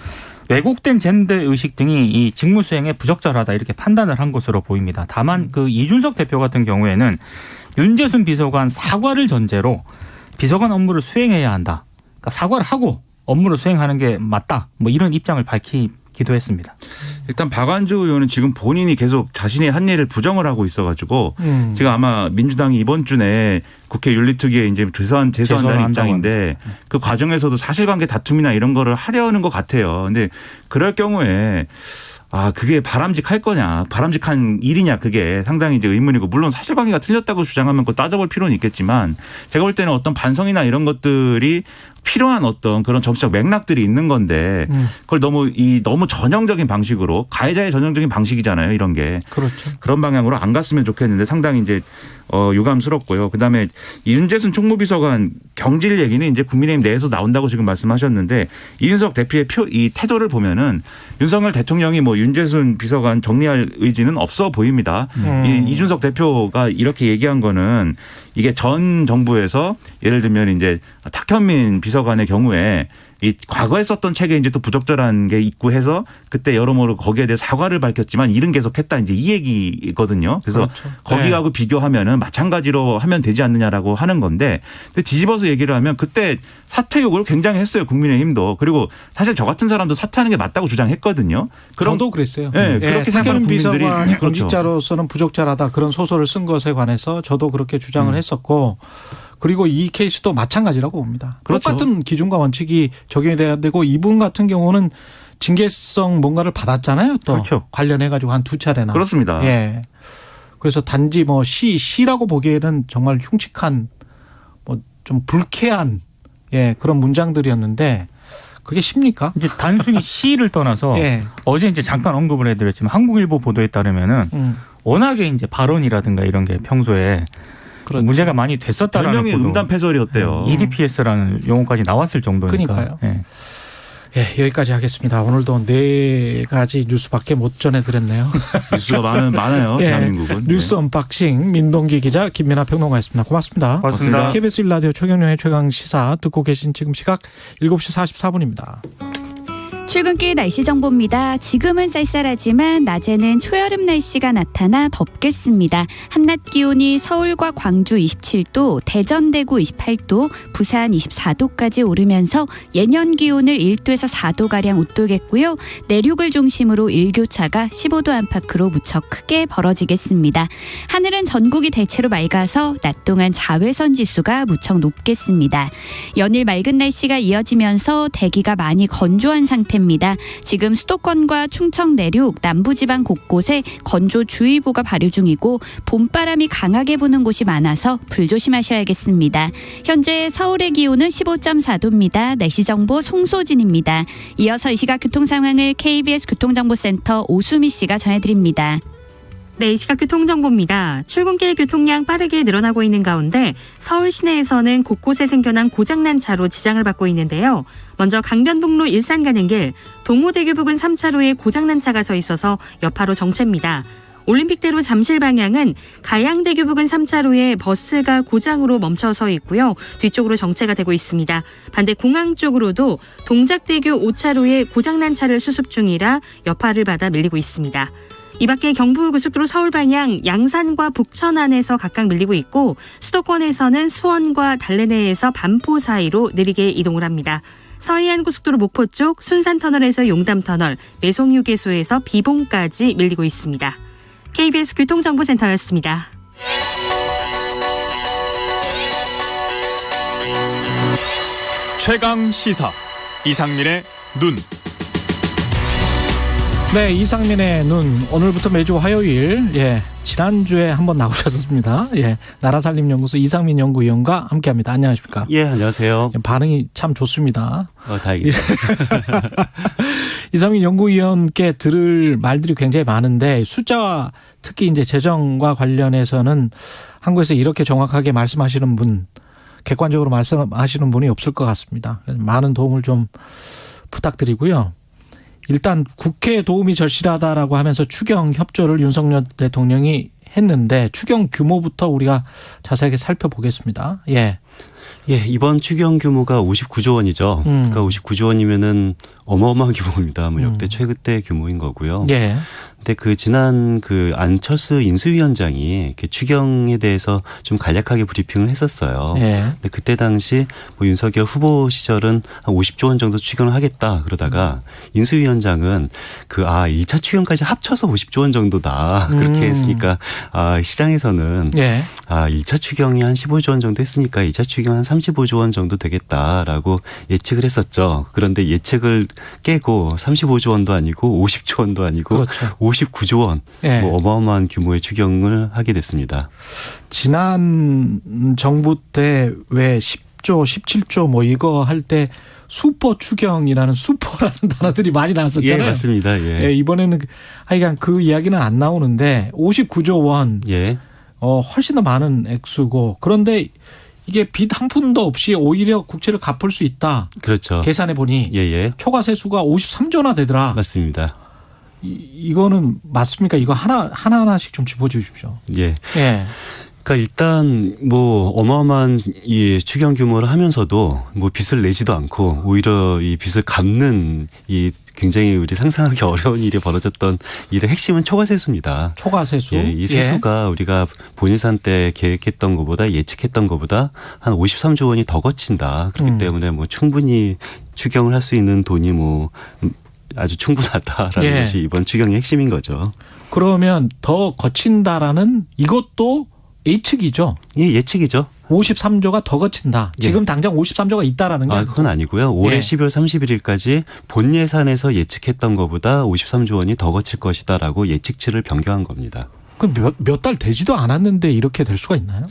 왜곡된 젠더 의식 등이 이 직무 수행에 부적절하다 이렇게 판단을 한 것으로 보입니다. 다만 그 이준석 대표 같은 경우에는 윤재순 비서관 사과를 전제로 비서관 업무를 수행해야 한다. 그러니까 사과를 하고 업무를 수행하는 게 맞다. 뭐 이런 입장을 밝히기도 했습니다. 일단 박완주 의원은 지금 본인이 계속 자신의 한 일을 부정을 하고 있어가지고 지금 아마 민주당이 이번 주 내에 국회 윤리특위에 이제 제소한다는 입장인데 그 과정에서도 사실관계 다툼이나 이런 거를 하려는 것 같아요. 근데 그럴 경우에 그게 바람직할 거냐, 바람직한 일이냐, 그게 상당히 이제 의문이고, 물론 사실관계가 틀렸다고 주장하면 그거 따져볼 필요는 있겠지만, 제가 볼 때는 어떤 반성이나 이런 것들이 필요한 어떤 그런 정치적 맥락들이 있는 건데, 그걸 너무 전형적인 방식으로, 가해자의 전형적인 방식이잖아요, 이런 게. 그렇죠. 그런 방향으로 안 갔으면 좋겠는데 상당히 이제 유감스럽고요. 그다음에 윤재순 총무비서관 경질 얘기는 이제 국민의힘 내에서 나온다고 지금 말씀하셨는데 이준석 대표의 이 태도를 보면은 윤석열 대통령이 뭐 윤재순 비서관 정리할 의지는 없어 보입니다. 이준석 대표가 이렇게 얘기한 거는 이게 전 정부에서 예를 들면 이제 탁현민 비서관의 경우에 이 과거에 썼던 책에 이제 또 부적절한 게 있고 해서 그때 여러모로 거기에 대해 사과를 밝혔지만 일은 계속했다 이제 이 얘기거든요. 그래서 그렇죠. 거기하고 비교하면은 마찬가지로 하면 되지 않느냐라고 하는 건데 근데 뒤집어서 얘기를 하면 그때 사퇴 요구를 굉장히 했어요. 국민의힘도. 그리고 사실 저 같은 사람도 사퇴하는 게 맞다고 주장했거든요. 저도 그랬어요. 네, 그렇게 탁현민 생각하는 국민들이 비서관이 그렇죠. 공직자로서는 부적절하다 그런 소설을 쓴 것에 관해서 저도 그렇게 주장을 했었고 그리고 이 케이스도 마찬가지라고 봅니다. 그렇죠. 똑같은 기준과 원칙이 적용이 돼야 되고 이분 같은 경우는 징계성 뭔가를 받았잖아요. 또 그렇죠. 관련해 가지고 한 두 차례나. 그렇습니다. 예. 그래서 단지 뭐 시라고 보기에는 정말 흉측한 뭐 좀 불쾌한 그런 문장들이었는데 그게 시입니까? 이제 단순히 시를 떠나서 예. 어제 이제 잠깐 언급을 해드렸지만 한국일보 보도에 따르면은 워낙에 이제 발언이라든가 이런 게 평소에 그렇죠. 문제가 많이 됐었다라는 별명이 보도. 음담패설이었대요. EDPS라는 용어까지 나왔을 정도니까. 그러니까요. 예. 예, 여기까지 하겠습니다. 오늘도 4가지 뉴스밖에 못 전해드렸네요. 뉴스가 많아요. 예, 대한민국은. 뉴스 언박싱 민동기 기자 김민아 평론가였습니다. 고맙습니다. 고맙습니다. KBS 1라디오 최경영의 최강시사 듣고 계신 지금 시각 7시 44분입니다. 출근길 날씨 정보입니다. 지금은 쌀쌀하지만 낮에는 초여름 날씨가 나타나 덥겠습니다. 한낮 기온이 서울과 광주 27도, 대전, 대구 28도, 부산 24도까지 오르면서 예년 기온을 1도에서 4도가량 웃돌겠고요. 내륙을 중심으로 일교차가 15도 안팎으로 무척 크게 벌어지겠습니다. 하늘은 전국이 대체로 맑아서 낮 동안 자외선 지수가 무척 높겠습니다. 연일 맑은 날씨가 이어지면서 대기가 많이 건조한 상태입니다. 예상됩니다. 지금 수도권과 충청 내륙, 남부지방 곳곳에 건조주의보가 발효 중이고 봄바람이 강하게 부는 곳이 많아서 불조심하셔야겠습니다. 현재 서울의 기온은 15.4도입니다. 날씨 정보 송소진입니다. 이어서 이 시각 교통 상황을 KBS 교통정보센터 오수미 씨가 전해드립니다. 네, 이 시각 교통정보입니다. 출근길 교통량 빠르게 늘어나고 있는 가운데 서울 시내에서는 곳곳에 생겨난 고장난 차로 지장을 받고 있는데요. 먼저 강변북로 일산 가는 길, 동호대교 부근 3차로에 고장난 차가 서 있어서 여파로 정체입니다. 올림픽대로 잠실 방향은 가양대교 부근 3차로에 버스가 고장으로 멈춰서 있고요. 뒤쪽으로 정체가 되고 있습니다. 반대 공항 쪽으로도 동작대교 5차로에 고장난 차를 수습 중이라 여파를 받아 밀리고 있습니다. 이 밖에 경부고속도로 서울 방향 양산과 북천 안에서 각각 밀리고 있고 수도권에서는 수원과 달래내에서 반포 사이로 느리게 이동을 합니다. 서해안 고속도로 목포 쪽 순산터널에서 용담터널, 매송휴게소에서 비봉까지 밀리고 있습니다. KBS 교통정보센터였습니다. 최강 시사 이상민의 눈. 네, 이상민의 눈. 오늘부터 매주 화요일, 지난주에 한번 나오셨습니다. 나라살림연구소 이상민 연구위원과 함께합니다. 안녕하십니까? 예, 안녕하세요. 반응이 참 좋습니다. 다행이다. 이상민 연구위원께 들을 말들이 굉장히 많은데 숫자와 특히 이제 재정과 관련해서는 한국에서 이렇게 정확하게 말씀하시는 분, 객관적으로 말씀하시는 분이 없을 것 같습니다. 많은 도움을 좀 부탁드리고요. 일단 국회 도움이 절실하다라고 하면서 추경 협조를 윤석열 대통령이 했는데 추경 규모부터 우리가 자세하게 살펴보겠습니다. 예, 이번 추경 규모가 59조 원이죠. 그러니까 59조 원이면은 어마어마한 규모입니다. 뭐 역대 최대 규모인 거고요. 예. 근데 지난 안철수 인수위원장이 이렇게 추경에 대해서 좀 간략하게 브리핑을 했었어요. 예. 근데 그때 당시 윤석열 후보 시절은 한 50조 원 정도 추경을 하겠다 그러다가 인수위원장은 1차 추경까지 합쳐서 50조 원 정도다 그렇게 했으니까 시장에서는 1차 추경이 한 15조 원 정도 했으니까 2차 추경 한 35조 원 정도 되겠다라고 예측을 했었죠. 그런데 예측을 깨고 35조 원도 아니고 50조 원도 아니고 그렇죠. 59조 원 뭐 어마어마한 규모의 추경을 하게 됐습니다. 지난 정부 때 왜 10조, 17조 뭐 이거 할 때 슈퍼 추경이라는 슈퍼라는 단어들이 많이 나왔었잖아요. 예, 맞습니다. 예. 이번에는 하여간 그 이야기는 안 나오는데 59조 원. 훨씬 더 많은 액수고 그런데 이게 빚 한 푼도 없이 오히려 국채를 갚을 수 있다. 그렇죠. 계산해 보니 초과 세수가 53조나 되더라. 맞습니다. 이거는 맞습니까? 이거 하나씩 좀 짚어주십시오. 그러니까 일단 어마어마한 이 추경 규모를 하면서도 빚을 내지도 않고 오히려 이 빚을 갚는 이 굉장히 우리 상상하기 어려운 일이 벌어졌던 일의 핵심은 초과세수입니다. 초과세수. 이 세수가 우리가 본예산 때 계획했던 것보다 예측했던 것보다 한 53조 원이 더 거친다. 그렇기 때문에 충분히 추경을 할 수 있는 돈이 아주 충분하다라는 것이 이번 추경의 핵심인 거죠. 그러면 더 거친다라는 이것도 예측이죠. 예측이죠. 53조가 더 거친다. 지금 당장 53조가 있다라는 게 그건 아니고요. 올해 12월 31일까지 본 예산에서 예측했던 것보다 53조 원이 더 거칠 것이다라고 예측치를 변경한 겁니다. 그럼 몇 달 되지도 않았는데 이렇게 될 수가 있나요?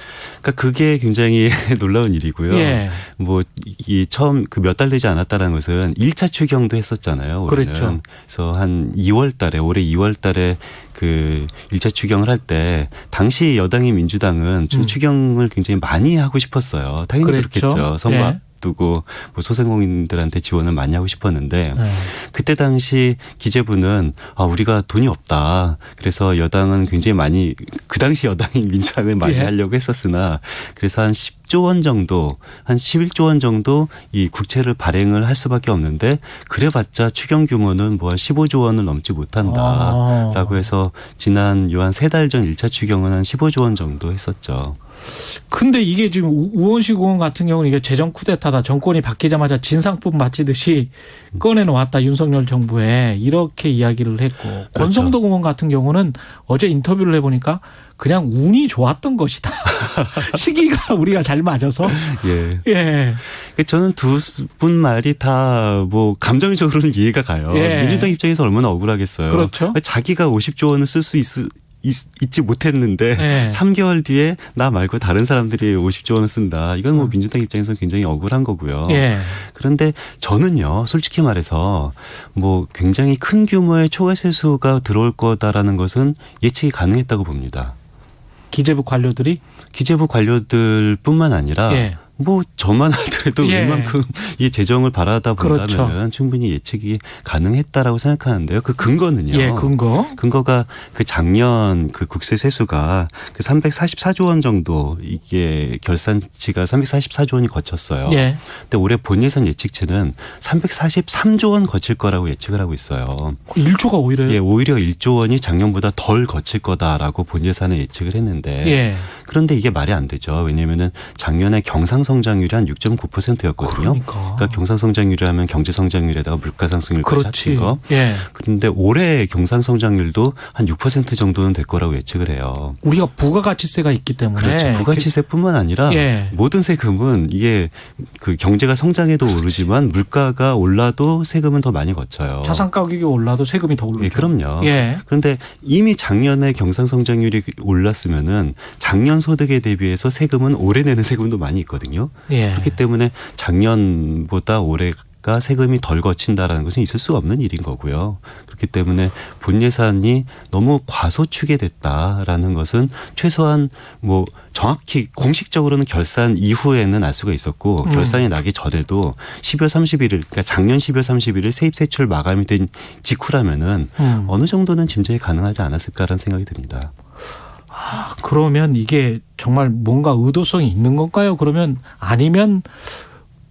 그러니까 그게 굉장히 놀라운 일이고요. 이 처음 몇 달 되지 않았다는 것은 1차 추경도 했었잖아요. 올해는. 그렇죠. 그래서 한 2월 달에 올해 2월 달에 1차 추경을 할 때 당시 여당인 민주당은 좀 추경을 굉장히 많이 하고 싶었어요. 당연히 그렇겠죠. 선거 두고 소상공인들한테 지원을 많이 하고 싶었는데 그때 당시 기재부는 우리가 돈이 없다. 그래서 여당은 굉장히 많이 그 당시 여당인 민주당을 많이 하려고 했었으나 그래서 한 10조 원 정도 한 11조 원 정도 이 국채를 발행을 할 수밖에 없는데 그래봤자 추경 규모는 한 15조 원을 넘지 못한다라고 해서 지난 요 한 3달 전 1차 추경은 한 15조 원 정도 했었죠. 근데 이게 지금 우원식 의원 같은 경우는 이게 재정 쿠데타다, 정권이 바뀌자마자 진상품 바치듯이 꺼내놓았다, 윤석열 정부에 이렇게 이야기를 했고, 그렇죠. 권성동 의원 같은 경우는 어제 인터뷰를 해보니까 그냥 운이 좋았던 것이다. 시기가 우리가 잘 맞아서. 예. 예. 저는 두 분 말이 다 뭐 감정적으로는 이해가 가요. 예. 민주당 입장에서 얼마나 억울하겠어요. 그렇죠. 자기가 50조 원을 쓸 수 있지 못했는데 네. 3개월 뒤에 나 말고 다른 사람들이 50조 원을 쓴다. 이건 뭐 민주당 입장에서는 굉장히 억울한 거고요. 예. 그런데 저는요, 솔직히 말해서 뭐 굉장히 큰 규모의 초과 세수가 들어올 거다라는 것은 예측이 가능했다고 봅니다. 기재부 관료들이? 기재부 관료들뿐만 아니라 예. 뭐 저만 하더라도 예. 웬만큼 이 재정을 바라다 본다면은 그렇죠. 충분히 예측이 가능했다라고 생각하는데요. 그 근거는요. 예, 근거가 그 작년 그 국세 세수가 그 344조 원 정도, 이게 결산치가 344조 원이 거쳤어요. 예. 근데 올해 본 예산 예측치는 343조 원 거칠 거라고 예측을 하고 있어요. 1조가 오히려. 예, 오히려 1조 원이 작년보다 덜 거칠 거다라고 본 예산에 예측을 했는데 예. 그런데 이게 말이 안 되죠. 왜냐하면은 작년에 경상성장률이 한 6.9%였거든요. 그러니까 경상성장률이 하면 경제성장률에다가 물가상승률까지 합친 거. 예. 그런데 올해 경상성장률도 한 6% 정도는 될 거라고 예측을 해요. 우리가 부가가치세가 있기 때문에. 그렇죠. 부가치세뿐만 아니라 예. 모든 세금은 이게 그 경제가 성장해도 오르지만 물가가 올라도 세금은 더 많이 거쳐요. 자산 가격이 올라도 세금이 더 오르죠. 예, 그럼요. 예. 그런데 이미 작년에 경상성장률이 올랐으면은 작년 소득에 대비해서 세금은 올해 내는 세금도 많이 있거든요. 예. 그렇기 때문에 작년보다 올해가 세금이 덜 거친다라는 것은 있을 수 없는 일인 거고요. 그렇기 때문에 본 예산이 너무 과소축이 됐다라는 것은 최소한 뭐 정확히 공식적으로는 결산 이후에는 알 수가 있었고 결산이 나기 전에도 12월 31일, 그러니까 작년 12월 31일 세입 세출 마감이 된 직후라면은 어느 정도는 짐작이 가능하지 않았을까라는 생각이 듭니다. 아, 그러면 이게 정말 뭔가 의도성이 있는 건가요? 그러면 아니면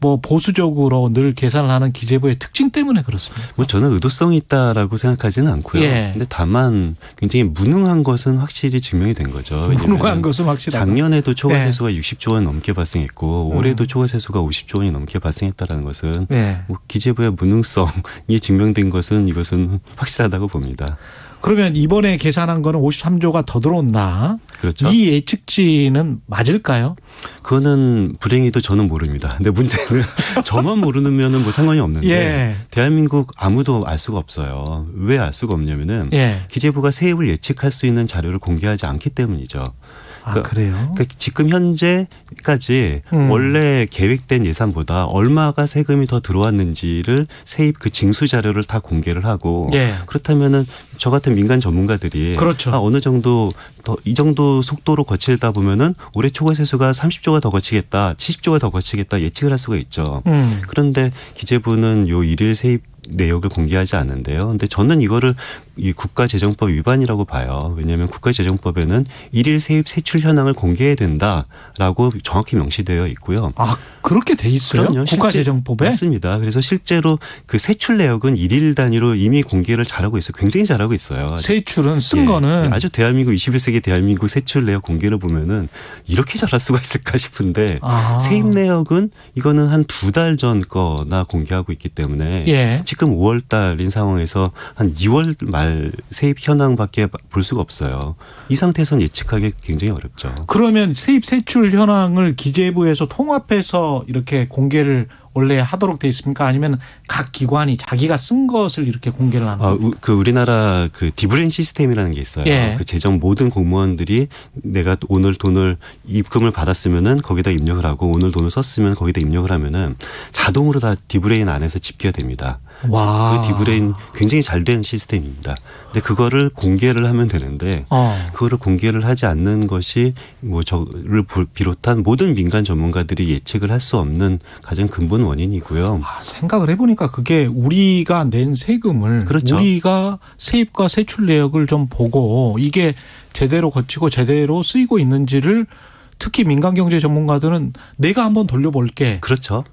뭐 보수적으로 늘 계산을 하는 기재부의 특징 때문에 그렇습니다. 뭐 저는 의도성이 있다라고 생각하지는 않고요. 예. 근데 다만 굉장히 무능한 것은 확실히 증명이 된 거죠. 무능한 것은 확실하다. 작년에도 초과 예. 세수가 60조 원 넘게 발생했고 올해도 초과 세수가 50조 원이 넘게 발생했다라는 것은 예. 뭐 기재부의 무능성이 증명된 것은 이것은 확실하다고 봅니다. 그러면 이번에 계산한 거는 53조가 더 들어온다. 그렇죠. 이 예측치는 맞을까요? 그거는 불행히도 저는 모릅니다. 근데 문제는 저만 모르면은 뭐 상관이 없는데 예. 대한민국 아무도 알 수가 없어요. 왜 알 수가 없냐면은 예. 기재부가 세입을 예측할 수 있는 자료를 공개하지 않기 때문이죠. 아, 그래요? 그러니까 지금 현재까지 원래 계획된 예산보다 얼마가 세금이 더 들어왔는지를 세입 그 징수 자료를 다 공개를 하고 예. 그렇다면은 저 같은 민간 전문가들이 그렇죠. 어느 정도 더 이 정도 속도로 거치다 보면은 올해 초과 세수가 30조가 더 거치겠다, 70조가 더 거치겠다 예측을 할 수가 있죠. 그런데 기재부는 요 일일 세입 내역을 공개하지 않는데요. 근데 저는 이거를 이 국가재정법 위반이라고 봐요. 왜냐하면 국가재정법에는 일일 세입 세출 현황을 공개해야 된다라고 정확히 명시되어 있고요. 아, 그렇게 돼 있어요? 그럼요. 국가재정법에? 맞습니다. 그래서 실제로 그 세출 내역은 일일 단위로 이미 공개를 잘하고 있어요. 굉장히 잘하고 있어요. 세출은 쓴 예, 거는 아주 대한민국 21세기 대한민국 세출 내역 공개를 보면은 이렇게 잘할 수가 있을까 싶은데 세입 내역은 이거는 한 2달 전 거나 공개하고 있기 때문에 예. 지금 5월 달인 상황에서 한 2월 말 세입 현황밖에 볼 수가 없어요. 이 상태에서는 예측하기 굉장히 어렵죠. 그러면 세입 세출 현황을 기재부에서 통합해서 이렇게 공개를 원래 하도록 돼 있습니까? 아니면 각 기관이 자기가 쓴 것을 이렇게 공개를 하는 거예요? 그 우리나라 그 디브렌 시스템이라는 게 있어요. 예. 그 재정 모든 공무원들이 내가 오늘 돈을 입금을 받았으면은 거기다 입력을 하고 오늘 돈을 썼으면 거기다 입력을 하면은 자동으로 다 디브레인 안에서 집계가 됩니다. 와. 그 디브레인 굉장히 잘 된 시스템입니다. 근데 그거를 공개를 하면 되는데 그거를 공개를 하지 않는 것이 뭐 저를 비롯한 모든 민간 전문가들이 예측을 할 수 없는 가장 근본 원인이고요. 아, 생각을 해보니까 그게 우리가 낸 세금을 그렇죠. 우리가 세입과 세출 내역을 좀 보고 이게 제대로 거치고 제대로 쓰이고 있는지를 특히 민간 경제 전문가들은 내가 한번 돌려볼게. 그렇죠.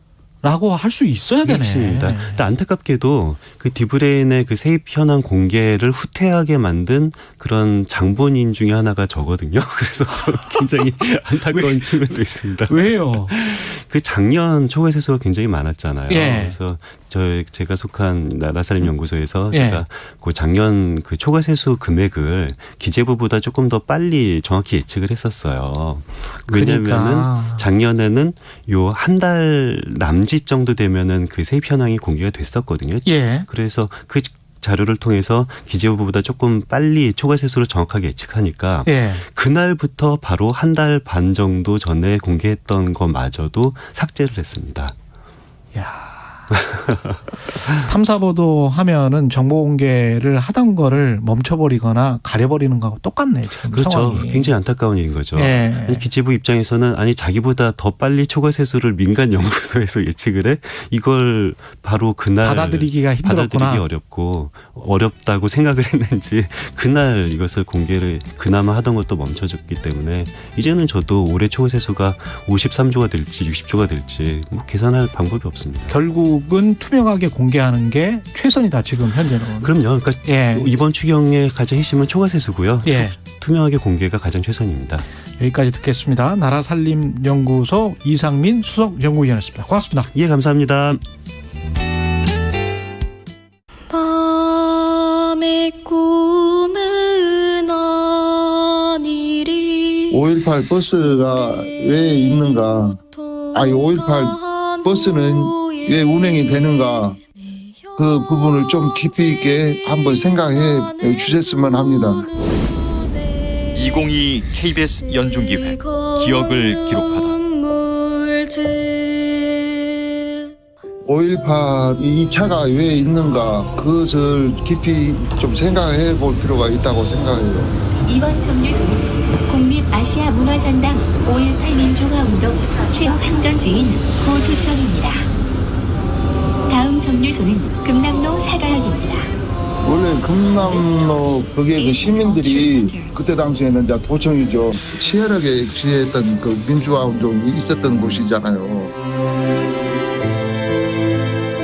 라고 할 수 있어야 되네. 그렇습니다. 근데 안타깝게도 그 디브레인의 그 세입 현황 공개를 후퇴하게 만든 그런 장본인 중에 하나가 저거든요. 그래서 저 굉장히 안타까운 측면도 있습니다. 왜요? 그 작년 초과 세수가 굉장히 많았잖아요. 예. 그래서 제가 속한 나라살림 연구소에서 예. 제가 그 작년 그 초과 세수 금액을 기재부보다 조금 더 빨리 정확히 예측을 했었어요. 왜냐하면은 그러니까. 작년에는 요 한 달 남짓 정도 되면은 그 세입 현황이 공개가 됐었거든요. 예. 그래서 그 자료를 통해서 기재부보다 조금 빨리 초과 세수를 정확하게 예측하니까 예. 그날부터 바로 한 달 반 정도 전에 공개했던 것마저도 삭제를 했습니다. 야. 탐사보도 하면은 정보 공개를 하던 거를 멈춰버리거나 가려버리는 거하고 똑같네 지금 그렇죠. 상황이. 굉장히 안타까운 일인 거죠. 예. 아니, 기재부 입장에서는 아니 자기보다 더 빨리 초과 세수를 민간 연구소에서 예측을 해 이걸 바로 그날 받아들이기가 힘들었구나. 받아들이기 어렵고 어렵다고 생각을 했는지 그날 이것을 공개를 그나마 하던 것도 멈춰줬기 때문에 이제는 저도 올해 초과 세수가 53조가 될지 60조가 될지 뭐 계산할 방법이 없습니다. 결국은 투명하게 공개하는 게 최선이다 지금 현재는. 그럼요. 그러니까 예. 이번 추경의 가장 핵심은 초과 세수고요. 예. 투명하게 공개가 가장 최선입니다. 여기까지 듣겠습니다. 나라살림연구소 이상민 수석연구위원이었습니다. 고맙습니다. 예, 감사합니다. 밤의 꿈은 아니리 5.18 버스가 왜 있는가? 아니 5.18 버스는 왜 운행이 되는가? 그 부분을 좀 깊이 있게 한번 생각해 주셨으면 합니다. 2022 KBS 연중기획 기억을 기록하다. 5.18 이 차가 왜 있는가? 그것을 깊이 좀 생각해 볼 필요가 있다고 생각해요. 이번 정류소는 국립아시아문화전당 5.18 민주화운동 최후항전지인 고두천입니다. 다음 정류소는 금남로 사가역입니다. 원래 금남로 그게 그 시민들이 그때 당시에는 이제 도청이죠. 치열하게 지휘했던 그 민주화 운동이 있었던 곳이잖아요.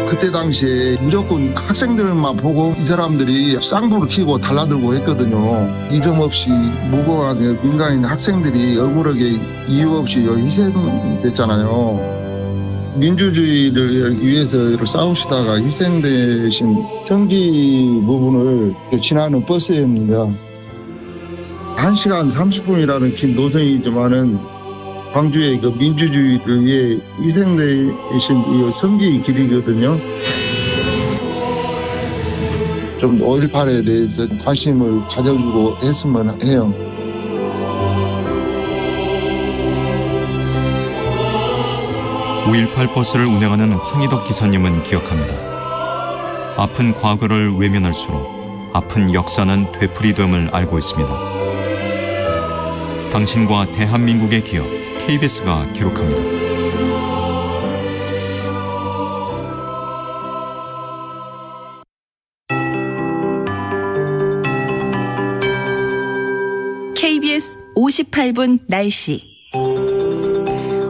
그때 당시에 무조건 학생들만 보고 이 사람들이 쌍불을 켜고 달라들고 했거든요. 이름 없이 무고한 민간인 학생들이 억울하게 이유 없이 희생됐잖아요. 민주주의를 위해서 싸우시다가 희생되신 성지 부분을 지나는 버스입니다. 1시간 30분이라는 긴 노선이지만은 광주의 그 민주주의를 위해 희생되신 성지 길이거든요. 좀 5.18에 대해서 관심을 가져주고 했으면 해요. (5.18) 버스를 운행하는 황희덕 기사님은 기억합니다. 아픈 과거를 외면할수록 아픈 역사는 되풀이됨을 알고 있습니다. 당신과 대한민국의 기억 KBS가 기록합니다. KBS 58분 날씨.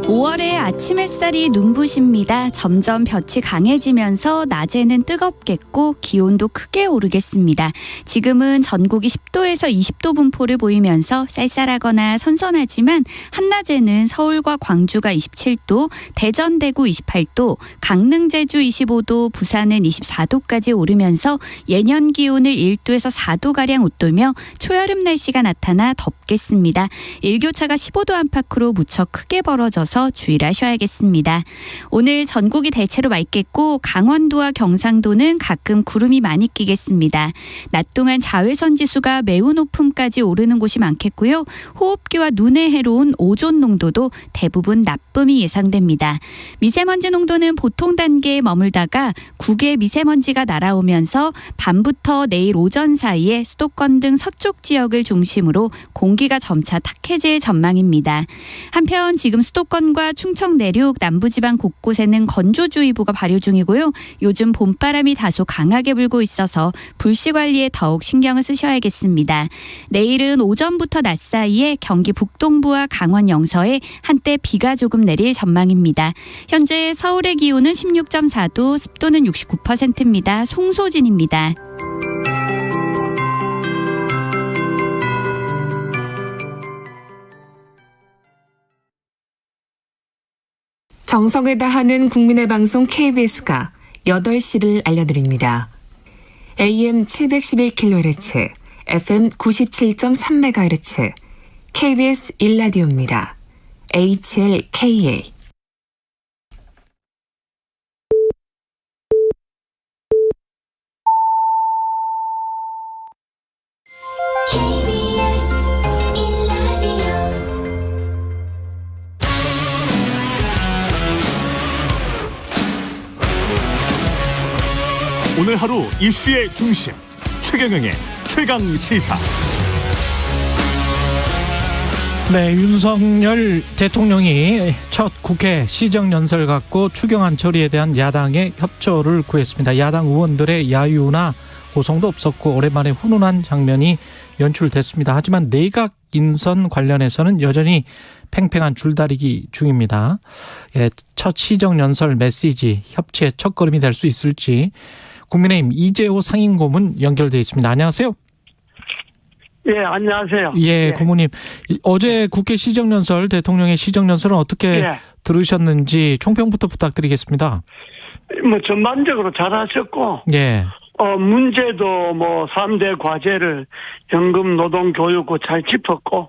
5월의 아침 햇살이 눈부십니다. 점점 볕이 강해지면서 낮에는 뜨겁겠고 기온도 크게 오르겠습니다. 지금은 전국이 10도에서 20도 분포를 보이면서 쌀쌀하거나 선선하지만 한낮에는 서울과 광주가 27도, 대전, 대구 28도, 강릉, 제주 25도, 부산은 24도까지 오르면서 예년 기온을 1도에서 4도가량 웃돌며 초여름 날씨가 나타나 덥겠습니다. 일교차가 15도 안팎으로 무척 크게 벌어져서 주의하셔야겠습니다. 오늘 전국이 대체로 맑겠고 강원도와 경상도는 가끔 구름이 많이 끼겠습니다. 낮 동안 자외선 지수가 매우 높음까지 오르는 곳이 많겠고요. 호흡기와 눈에 해로운 오존 농도도 대부분 나쁨이 예상됩니다. 미세먼지 농도는 보통 단계에 머물다가 국외 미세먼지가 날아오면서 밤부터 내일 오전 사이에 수도권 등 서쪽 지역을 중심으로 공기가 점차 탁해질 전망입니다. 한편 지금 수도권 충남과 충청 내륙, 남부지방 곳곳에는 건조주의보가 발효 중이고요. 요즘 봄바람이 다소 강하게 불고 있어서 불씨 관리에 더욱 신경을 쓰셔야겠습니다. 내일은 오전부터 낮 사이에 경기 북동부와 강원 영서에 한때 비가 조금 내릴 전망입니다. 현재 서울의 기온은 16.4도, 습도는 69%입니다. 송소진입니다. 정성을 다하는 국민의 방송 KBS가 8시를 알려드립니다. AM 711kHz, FM 97.3MHz, KBS 1라디오입니다. HLKA. 오늘 하루 이슈의 중심 최경영의 최강 시사. 네, 윤석열 대통령이 첫 국회 시정연설 갖고 추경안 처리에 대한 야당의 협조를 구했습니다. 야당 의원들의 야유나 고성도 없었고 오랜만에 훈훈한 장면이 연출됐습니다. 하지만 내각 인선 관련해서는 여전히 팽팽한 줄다리기 중입니다. 예, 첫 시정연설 메시지 협치의 첫걸음이 될 수 있을지 국민의힘 이재호 상임고문 연결돼 있습니다. 안녕하세요. 예, 안녕하세요. 예, 고문님. 어제 국회 시정연설, 대통령의 시정연설은 어떻게 들으셨는지 총평부터 부탁드리겠습니다. 뭐 전반적으로 잘하셨고, 예. 문제도 뭐 3대 과제를 연금, 노동, 교육고 잘 짚었고,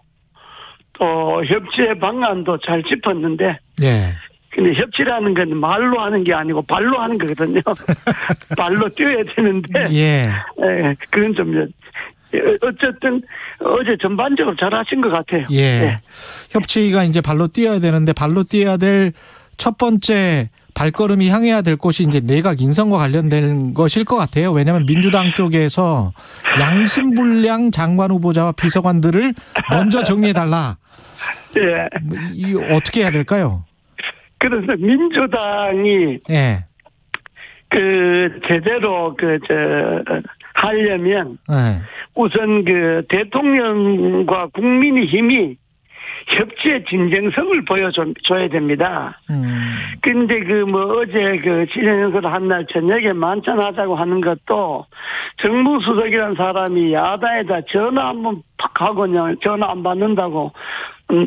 또 협치의 방안도 잘 짚었는데, 예. 근데 협치라는 건 말로 하는 게 아니고 발로 하는 거거든요. 발로 뛰어야 되는데, 예. 예, 그건 좀 어쨌든 어제 전반적으로 잘하신 것 같아요. 예. 네. 협치가 이제 발로 뛰어야 되는데 발로 뛰어야 될 첫 번째 발걸음이 향해야 될 곳이 이제 내각 인선과 관련된 것일 것 같아요. 왜냐하면 민주당 쪽에서 양심불량 장관 후보자와 비서관들을 먼저 정리해달라. 예. 이 어떻게 해야 될까요? 그래서 민주당이 예. 제대로 하려면 예. 우선 대통령과 국민의힘이 협치의 진정성을 보여줘야 됩니다. 근데 어제 시정연설 한 날 저녁에 만찬하자고 하는 것도 정무수석이라는 사람이 야당에다 전화 한번 팍 하고 그냥 전화 안 받는다고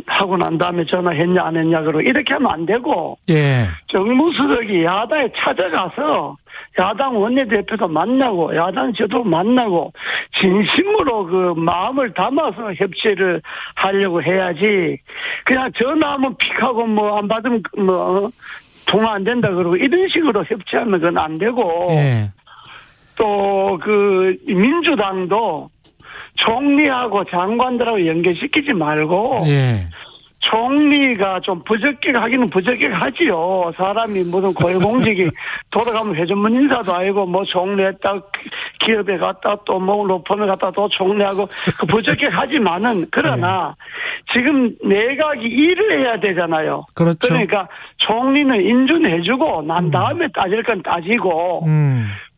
하고 난 다음에 전화했냐 안 했냐 그러고 이렇게 하면 안 되고 예. 정무수석이 야당에 찾아가서 야당 원내대표도 만나고 야당 지도도 만나고 진심으로 마음을 담아서 협치를 하려고 해야지 그냥 전화 한번 픽하고 안 받으면 통화 안 된다 그러고 이런 식으로 협치하면 그건 안 되고 예. 또 민주당도 총리하고 장관들하고 연결시키지 말고 예. 총리가 좀 부적격하기는 부적격하지요. 사람이 무슨 고위공직이 돌아가면 회전문 인사도 아니고 총리했다 기업에 갔다 또 로펌에 갔다 또 총리하고 부적격하지만은 그러나 지금 내각이 일을 해야 되잖아요. 그렇죠. 그러니까 총리는 인준해주고 난 다음에 따질 건 따지고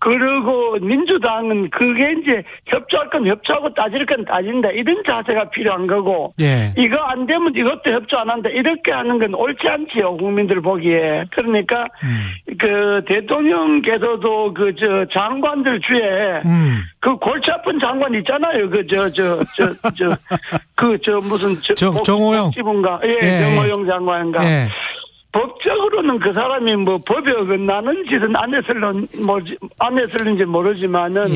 그리고 민주당은 그게 이제 협조할 건 협조하고 따질 건 따진다. 이런 자세가 필요한 거고. 예. 이거 안 되면 이것도 협조 안 한다. 이렇게 하는 건 옳지 않지요. 국민들 보기에. 그러니까 대통령께서도 장관들 중에 골치 아픈 장관 있잖아요. 정호영. 예, 정호영 장관인가. 예. 법적으로는 그 사람이 법에 어긋나는 짓은 안 했을는지 모르지만은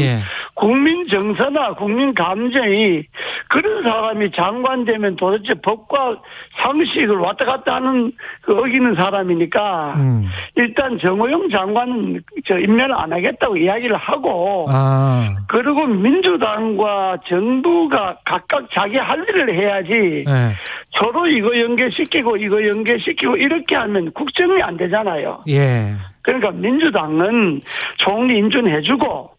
국민 정서나 국민 감정이 그런 사람이 장관 되면 도대체 법과 상식을 왔다 갔다 하는 어기는 사람이니까 일단 정호영 장관은 임명을 안 하겠다고 이야기를 하고 그리고 민주당과 정부가 각각 자기 할 일을 해야지 서로 이거 연계시키고 이렇게 하면 국정이 안 되잖아요. 예. 그러니까 민주당은 총리 인준해주고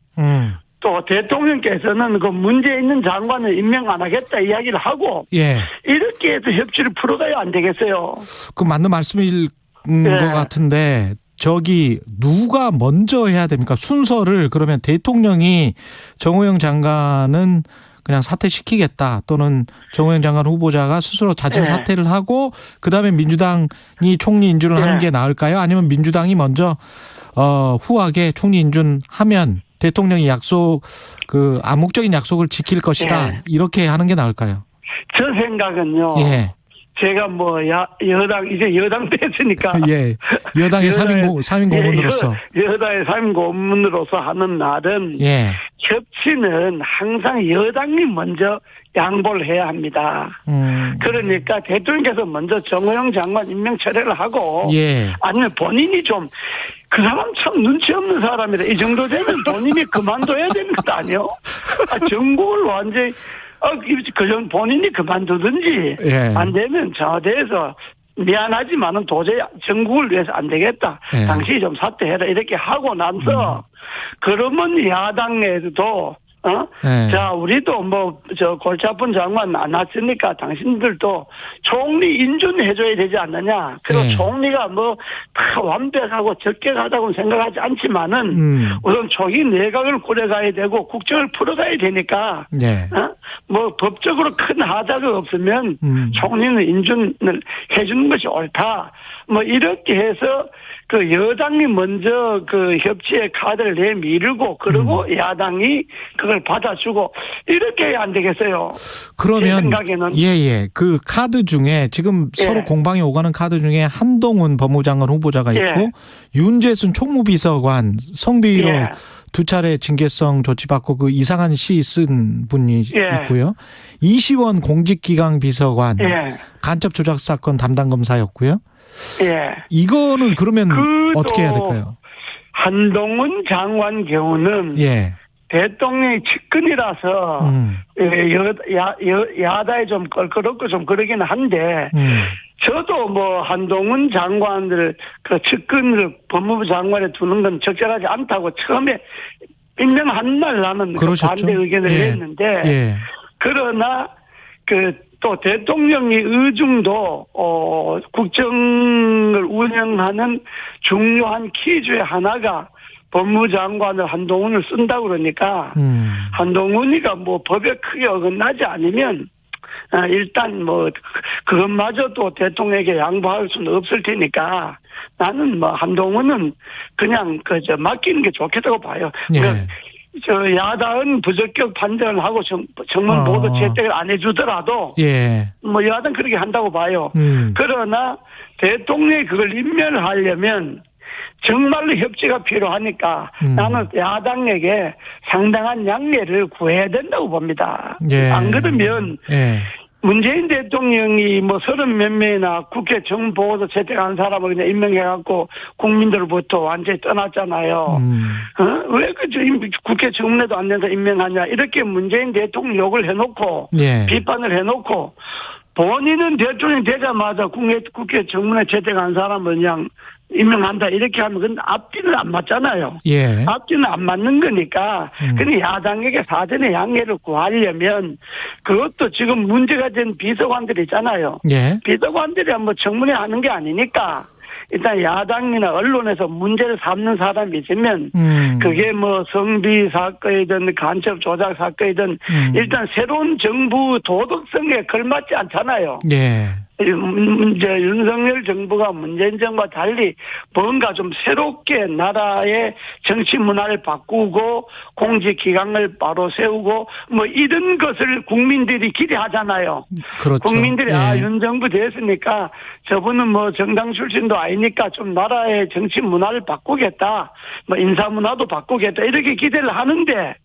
또 대통령께서는 그 문제 있는 장관을 임명 안 하겠다 이야기를 하고 예. 이렇게 해서 협치를 풀어가야 안 되겠어요. 그 맞는 말씀일 것 같은데 저기 누가 먼저 해야 됩니까? 순서를 그러면 대통령이 정호영 장관은 그냥 사퇴시키겠다 또는 정호영 장관 후보자가 스스로 자진 사퇴를 하고 그다음에 민주당이 총리 인준을 하는 게 나을까요? 아니면 민주당이 먼저 후하게 총리 인준하면 대통령이 그 암묵적인 약속을 지킬 것이다. 이렇게 하는 게 나을까요? 저 생각은요. 제가 뭐 여당 이제 여당 됐으니까 여당의 3인 고문으로서 여당의 3인 고문으로서 하는 말은 협치는 항상 여당이 먼저 양보를 해야 합니다. 그러니까 대통령께서 먼저 정호영 장관 임명 철회를 하고 아니면 본인이 좀 그 사람 참 눈치 없는 사람이라 이 정도 되면 본인이 그만둬야 되는 것 아니에요? 전국을 완전히 그전 본인이 그만두든지 안 되면 청와대에서 미안하지만은 도저히 전국을 위해서 안 되겠다. 당신이 좀 사퇴해라 이렇게 하고 나서 그러면 야당에도 자, 우리도 골치 아픈 장관 안 왔으니까 당신들도 총리 인준해줘야 되지 않느냐. 그리고 총리가 다 완벽하고 적격하다고 생각하지 않지만은 우선 초기 내각을 꾸려가야 되고 국정을 풀어가야 되니까 법적으로 큰 하자가 없으면 총리는 인준을 해주는 것이 옳다. 이렇게 해서 그 여당이 먼저 그 협치의 카드를 내밀고 그리고 야당이 그걸 받아주고 이렇게 해야 안 되겠어요. 그러면 제 생각에는 그 카드 중에 지금 서로 공방이 오가는 카드 중에 한동훈 법무장관 후보자가 있고 윤재순 총무비서관 성비위로 두 차례 징계성 조치받고 그 이상한 시 쓴 분이 있고요. 이시원 공직기강 비서관 간첩 조작 사건 담당 검사였고요. 이거는 그러면 어떻게 해야 될까요? 한동훈 장관 경우는 대통령의 측근이라서 야다에 좀 껄끄럽고 좀 그러긴 한데 저도 한동훈 장관들 그 측근을 법무부 장관에 두는 건 적절하지 않다고 처음에 임명한 날 나는 반대 의견을 냈는데 그러나 또 대통령의 의중도 국정을 운영하는 중요한 키 중에 하나가 법무장관을 한동훈을 쓴다고 그러니까 한동훈이가 법에 크게 어긋나지 않으면 일단 그것마저도 대통령에게 양보할 수는 없을 테니까 나는 한동훈은 그냥 맡기는 게 좋겠다고 봐요. 야당은 부적격 판단을 하고 정말 모두 채택을 안 해주더라도 야당 그렇게 한다고 봐요. 그러나 대통령이 그걸 임명을 하려면 정말로 협치가 필요하니까 나는 야당에게 상당한 양해를 구해야 된다고 봅니다. 안 그러면 문재인 대통령이 30 몇 명이나 국회 정보고서 채택한 사람을 그냥 임명해갖고 국민들로부터 완전히 떠났잖아요. 왜 국회 정문에도 안 된다 임명하냐. 이렇게 문재인 대통령 욕을 해놓고 비판을 해놓고 본인은 대통령이 되자마자 국회 정문에 채택한 사람을 그냥 임명한다 이렇게 하면 그건 앞뒤는 안 맞잖아요. 앞뒤는 안 맞는 거니까 근데 야당에게 사전에 양해를 구하려면 그것도 지금 문제가 된 비서관들 있잖아요. 비서관들이 청문회 하는 게 아니니까 일단 야당이나 언론에서 문제를 삼는 사람이 있으면 그게 성비 사건이든 간첩 조작 사건이든 일단 새로운 정부 도덕성에 걸맞지 않잖아요. 윤석열 정부가 문재인 정부와 달리 뭔가 좀 새롭게 나라의 정치 문화를 바꾸고 공직기강을 바로 세우고 이런 것을 국민들이 기대하잖아요. 국민들이 윤 정부 됐으니까 저분은 정당 출신도 아니니까 좀 나라의 정치 문화를 바꾸겠다. 인사 문화도 바꾸겠다. 이렇게 기대를 하는데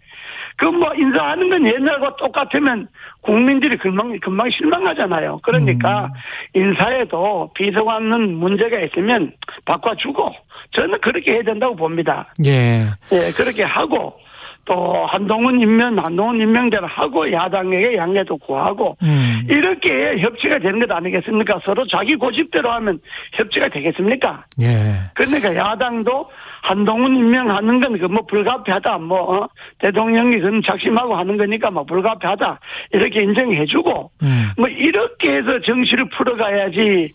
인사하는 건 옛날과 똑같으면 국민들이 금방 실망하잖아요. 그러니까 인사에도 비서관은 문제가 있으면 바꿔주고 저는 그렇게 해야 된다고 봅니다. 그렇게 하고 또 한동훈 임명대로 하고 야당에게 양해도 구하고 이렇게 협치가 되는 것 아니겠습니까? 서로 자기 고집대로 하면 협치가 되겠습니까? 예. 그러니까 야당도 한동훈 임명하는 건 뭐 불가피하다. 대통령이 그건 작심하고 하는 거니까 불가피하다. 이렇게 인정해주고 뭐 이렇게 해서 정치를 풀어가야지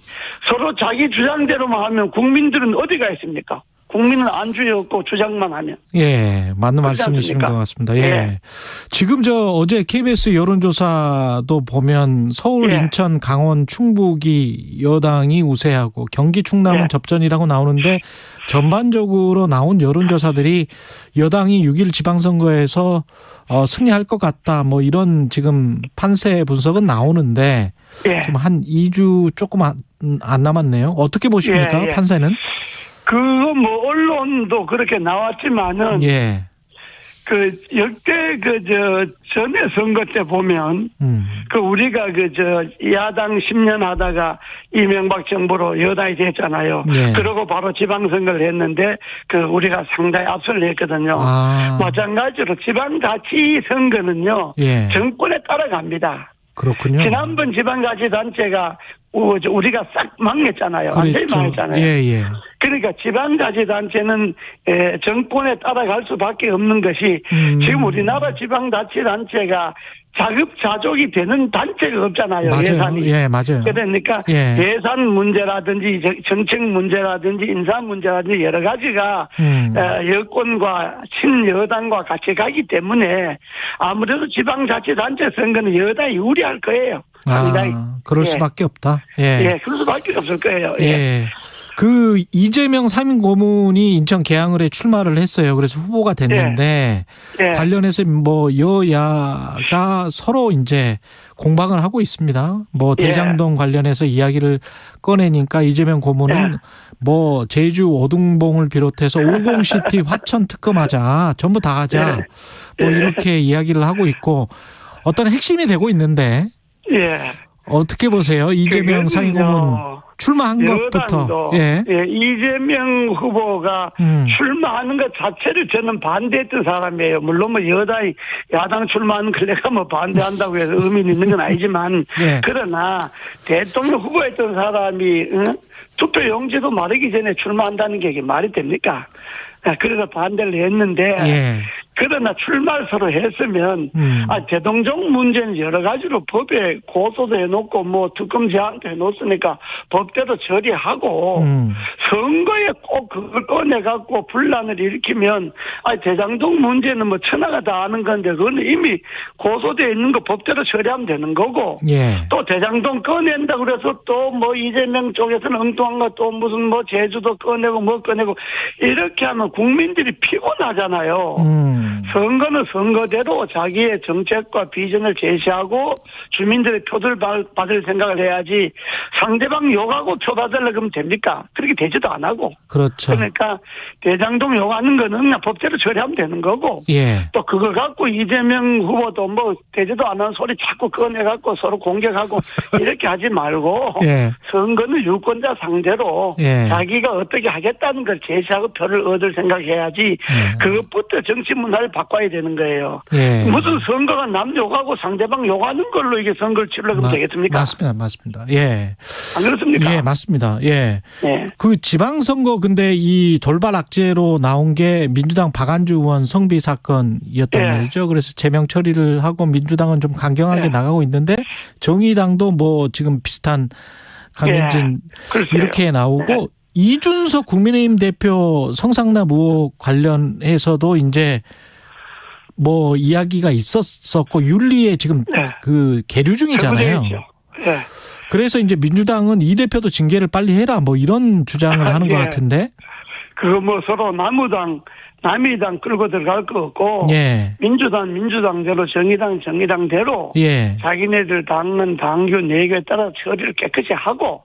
서로 자기 주장대로만 하면 국민들은 어디가 있습니까? 국민은 안주였고 주장만 하면. 예, 맞는 말씀이신 것 같습니다. 예. 예. 지금 어제 KBS 여론조사도 보면 서울, 예. 인천, 강원, 충북이 여당이 우세하고 경기, 충남은 예. 접전이라고 나오는데 전반적으로 나온 여론조사들이 여당이 6일 지방선거에서 승리할 것 같다. 뭐 이런 지금 판세 분석은 나오는데 예. 지금 한 2주 조금 안 남았네요. 어떻게 보십니까? 예. 판세는? 그거 언론도 그렇게 나왔지만은. 예. 역대 전에 선거 때 보면, 우리가 야당 10년 하다가 이명박 정부로 여당이 됐잖아요. 예. 그러고 바로 지방선거를 했는데, 우리가 상당히 압승을 했거든요. 마찬가지로 지방자치 선거는요, 예. 정권에 따라갑니다. 그렇군요. 지난번 지방자치단체가 우리가 싹 망했잖아요. 완전히 망했잖아요. 예. 그러니까 지방자치단체는 정권에 따라갈 수밖에 없는 것이 지금 우리나라 지방자치단체가 자급자족이 되는 단체가 없잖아요. 맞아요. 예산이. 예, 맞아요. 그러니까 예. 예산 문제라든지 정책 문제라든지 인사 문제라든지 여러 가지가 여권과 친여당과 같이 가기 때문에 아무래도 지방자치단체 선거는 여당이 유리할 거예요. 상당히. 그럴 수밖에 없다. 예. 그럴 수밖에 없을 거예요. 예. 이재명 3인 고문이 인천 계양을에 출마를 했어요. 그래서 후보가 됐는데 관련해서 여야가 서로 이제 공방을 하고 있습니다. 대장동 관련해서 이야기를 꺼내니까 이재명 고문은 제주 오등봉을 비롯해서 50시티 화천 특검하자. 전부 다 하자. 이렇게 이야기를 하고 있고 어떤 핵심이 되고 있는데 어떻게 보세요? 이재명 3인 고문 출마한 것부터. 이재명 후보가 출마하는 것 자체를 저는 반대했던 사람이에요. 물론 야당 출마하는 걸 내가 반대한다고 해서 의미 있는 건 아니지만 그러나 대통령 후보였던 사람이 투표 용지도 마르기 전에 출마한다는 게 말이 됩니까? 그래서 반대를 했는데 그러나 출마를 서로 했으면 대동종 문제는 여러 가지로 법에 고소도 해놓고 특검 제안도 해놓았으니까 법대로 처리하고 선거에 꼭 그걸 꺼내갖고 분란을 일으키면 대장동 문제는 천하가 다 아는 건데 그건 이미 고소되어 있는 거 법대로 처리하면 되는 거고 또 대장동 꺼낸다 그래서 또 이재명 쪽에서는 엉뚱한 거 또 무슨 제주도 꺼내고 꺼내고 이렇게 하면 국민들이 피곤하잖아요. 선거는 선거대로 자기의 정책과 비전을 제시하고 주민들의 표를 받을 생각을 해야지 상대방 욕하고 표 받으려고 하면 됩니까? 그렇게 되지도 안 하고. 그렇죠. 그러니까 대장동 욕하는 거는 그냥 법대로 처리하면 되는 거고 또 그걸 갖고 이재명 후보도 되지도 않은 소리 자꾸 꺼내갖고 서로 공격하고 이렇게 하지 말고 선거는 유권자 상대로 자기가 어떻게 하겠다는 걸 제시하고 표를 얻을 생각해야지 그것부터 정치 문화를 바꿔야 되는 거예요. 무슨 선거가 남 욕하고 상대방 욕하는 걸로 이게 선거를 치려고 하면 되겠습니까? 맞습니다. 예. 안 그렇습니까? 예, 맞습니다. 예. 그 지방선거 근데 이 돌발 악재로 나온 게 민주당 박안주 의원 성비 사건이었단 말이죠. 그래서 제명 처리를 하고 민주당은 좀 강경하게 나가고 있는데 정의당도 지금 비슷한 강행진 이렇게 나오고 이준석 국민의힘 대표 성상납 의혹 관련해서도 이제 이야기가 있었었고 윤리에 지금 계류 중이잖아요. 그래서 이제 민주당은 이 대표도 징계를 빨리 해라 이런 주장을 하는 것 같은데. 그거 서로 남의당 끌고 들어갈 거 없고 민주당대로 정의당대로 자기네들 당은 당규 내규에 따라 처리를 깨끗이 하고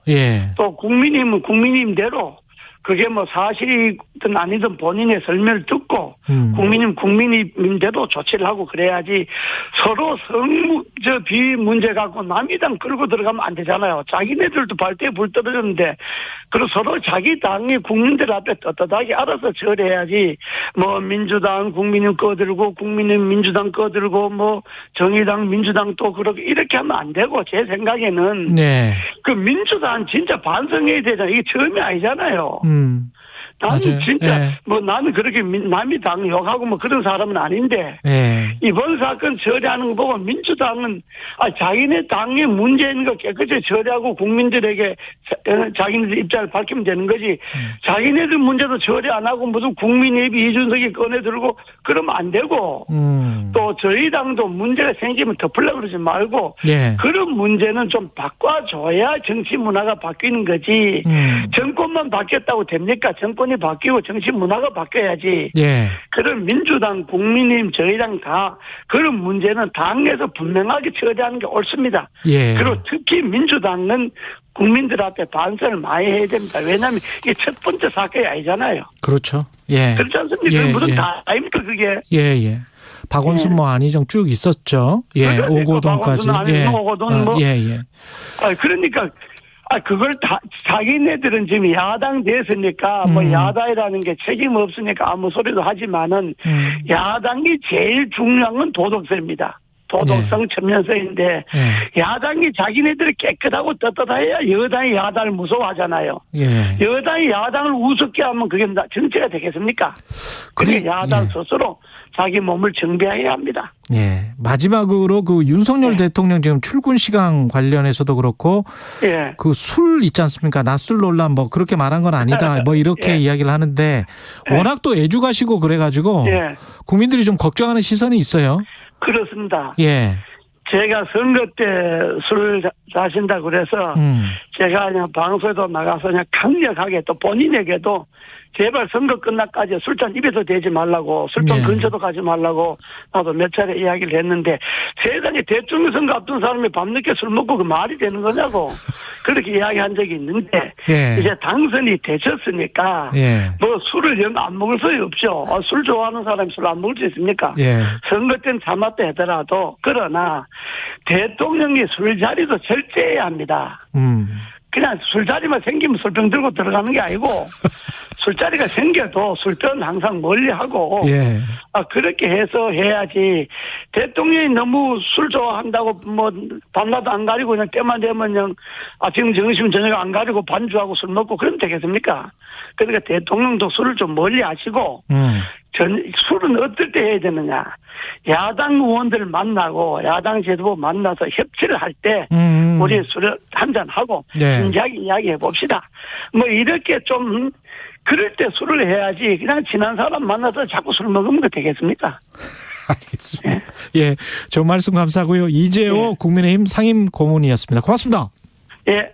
또 국민의힘은 국민의힘대로 그게 뭐 사실이든 아니든 본인의 설명을 듣고 국민인데도 조치를 하고 그래야지 서로 비 문제 갖고 남이 당 끌고 들어가면 안 되잖아요. 자기네들도 발대에 불 떨어졌는데 그리고 서로 자기 당이 국민들 앞에 떳떳하게 알아서 처리해야지 뭐 민주당 국민인 꺼들고 국민인 민주당 꺼들고 뭐 정의당 민주당 또 그렇게 이렇게 하면 안 되고 제 생각에는 네. 그 민주당 진짜 반성해야 되잖아요. 이게 처음이 아니잖아요. 나는 맞아요. 진짜 예. 뭐 나는 그렇게 남이 당 욕하고 뭐 그런 사람은 아닌데 예. 이번 사건 처리하는 거 보고 민주당은 자기네 당의 문제 있는 거 깨끗이 처리하고 국민들에게 자기네들 입장을 밝히면 되는 거지 자기네들 문제도 처리 안 하고 무슨 국민예비 이준석이 꺼내 들고 그러면 안 되고 또 저희 당도 문제가 생기면 덮으려고 그러지 말고 예. 그런 문제는 좀 바꿔줘야 정치 문화가 바뀌는 거지 정권만 바뀌었다고 됩니까? 정권이 바뀌고 정치 문화가 바뀌어야지. 예. 그런 민주당, 국민의힘, 저희 당 다 그런 문제는 당에서 분명하게 처리하는 게 옳습니다. 예. 그리고 특히 민주당은 국민들 앞에 반성을 많이 해야 됩니다. 왜냐하면 이게 첫 번째 사건이 아니잖아요. 그렇죠. 예. 그렇지 않습니까? 예, 무슨 예. 다 아닙니까 그게? 예. 박원순 뭐 안희정 쭉 있었죠. 예. 그러니까 오고돈까지. 박원순, 안희정, 오고돈 뭐. 예. 그러니까 그걸 다, 자기네들은 지금 야당 됐으니까, 뭐, 야당이라는 게 책임 없으니까 아무 소리도 하지만은, 야당이 제일 중요한 건 도덕성입니다. 도덕성 천면서인데, 야당이 자기네들이 깨끗하고 떳떳해야 여당이 야당을 무서워하잖아요. 예. 여당이 야당을 우습게 하면 그게 정치가 되겠습니까? 그러니까 야당 스스로 자기 몸을 정비해야 합니다. 예. 마지막으로 그 윤석열 대통령 지금 출근 시간 관련해서도 그렇고 예. 그 술 있지 않습니까? 낮술 논란 뭐 그렇게 말한 건 아니다. 뭐 이렇게 이야기를 하는데 워낙 또 애주가시고 그래가지고 국민들이 좀 걱정하는 시선이 있어요. 그렇습니다. 예. 제가 선거 때 술 자신다 그래서 제가 그냥 방송에도 나가서 그냥 강력하게 또 본인에게도 제발 선거 끝날까지 술잔 입에도 대지 말라고 술잔 근처도 가지 말라고 나도 몇 차례 이야기를 했는데 세상에 대통령 선거 앞둔 사람이 밤늦게 술 먹고 그 말이 되는 거냐고 그렇게 이야기한 적이 있는데 이제 당선이 되셨으니까 뭐 술을 영 안 먹을 수 없죠. 술 좋아하는 사람이 술 안 먹을 수 있습니까? 선거 때는 참았다 하더라도 그러나 대통령이 술자리도 절제해야 합니다. 그냥 술자리만 생기면 술병 들고 들어가는 게 아니고 술자리가 생겨도 술병은 항상 멀리하고 그렇게 해서 해야지 대통령이 너무 술 좋아한다고 뭐 밤낮 안 가리고 그냥 때만 되면 그냥 아침 점심 저녁 안 가리고 반주하고 술 먹고 그러면 되겠습니까? 그러니까 대통령도 술을 좀 멀리 하시고 술은 어떨 때 해야 되느냐. 야당 의원들 만나고 야당 지도부 만나서 협치를 할 때 우리 술을 한잔하고 진지하게 이야기해 봅시다. 뭐 이렇게 좀 그럴 때 술을 해야지 그냥 친한 사람 만나서 자꾸 술 먹으면 그 되겠습니까? 알겠습니다. 예, 좋은 말씀 감사하고요. 이재호 국민의힘 상임 고문이었습니다. 고맙습니다. 예.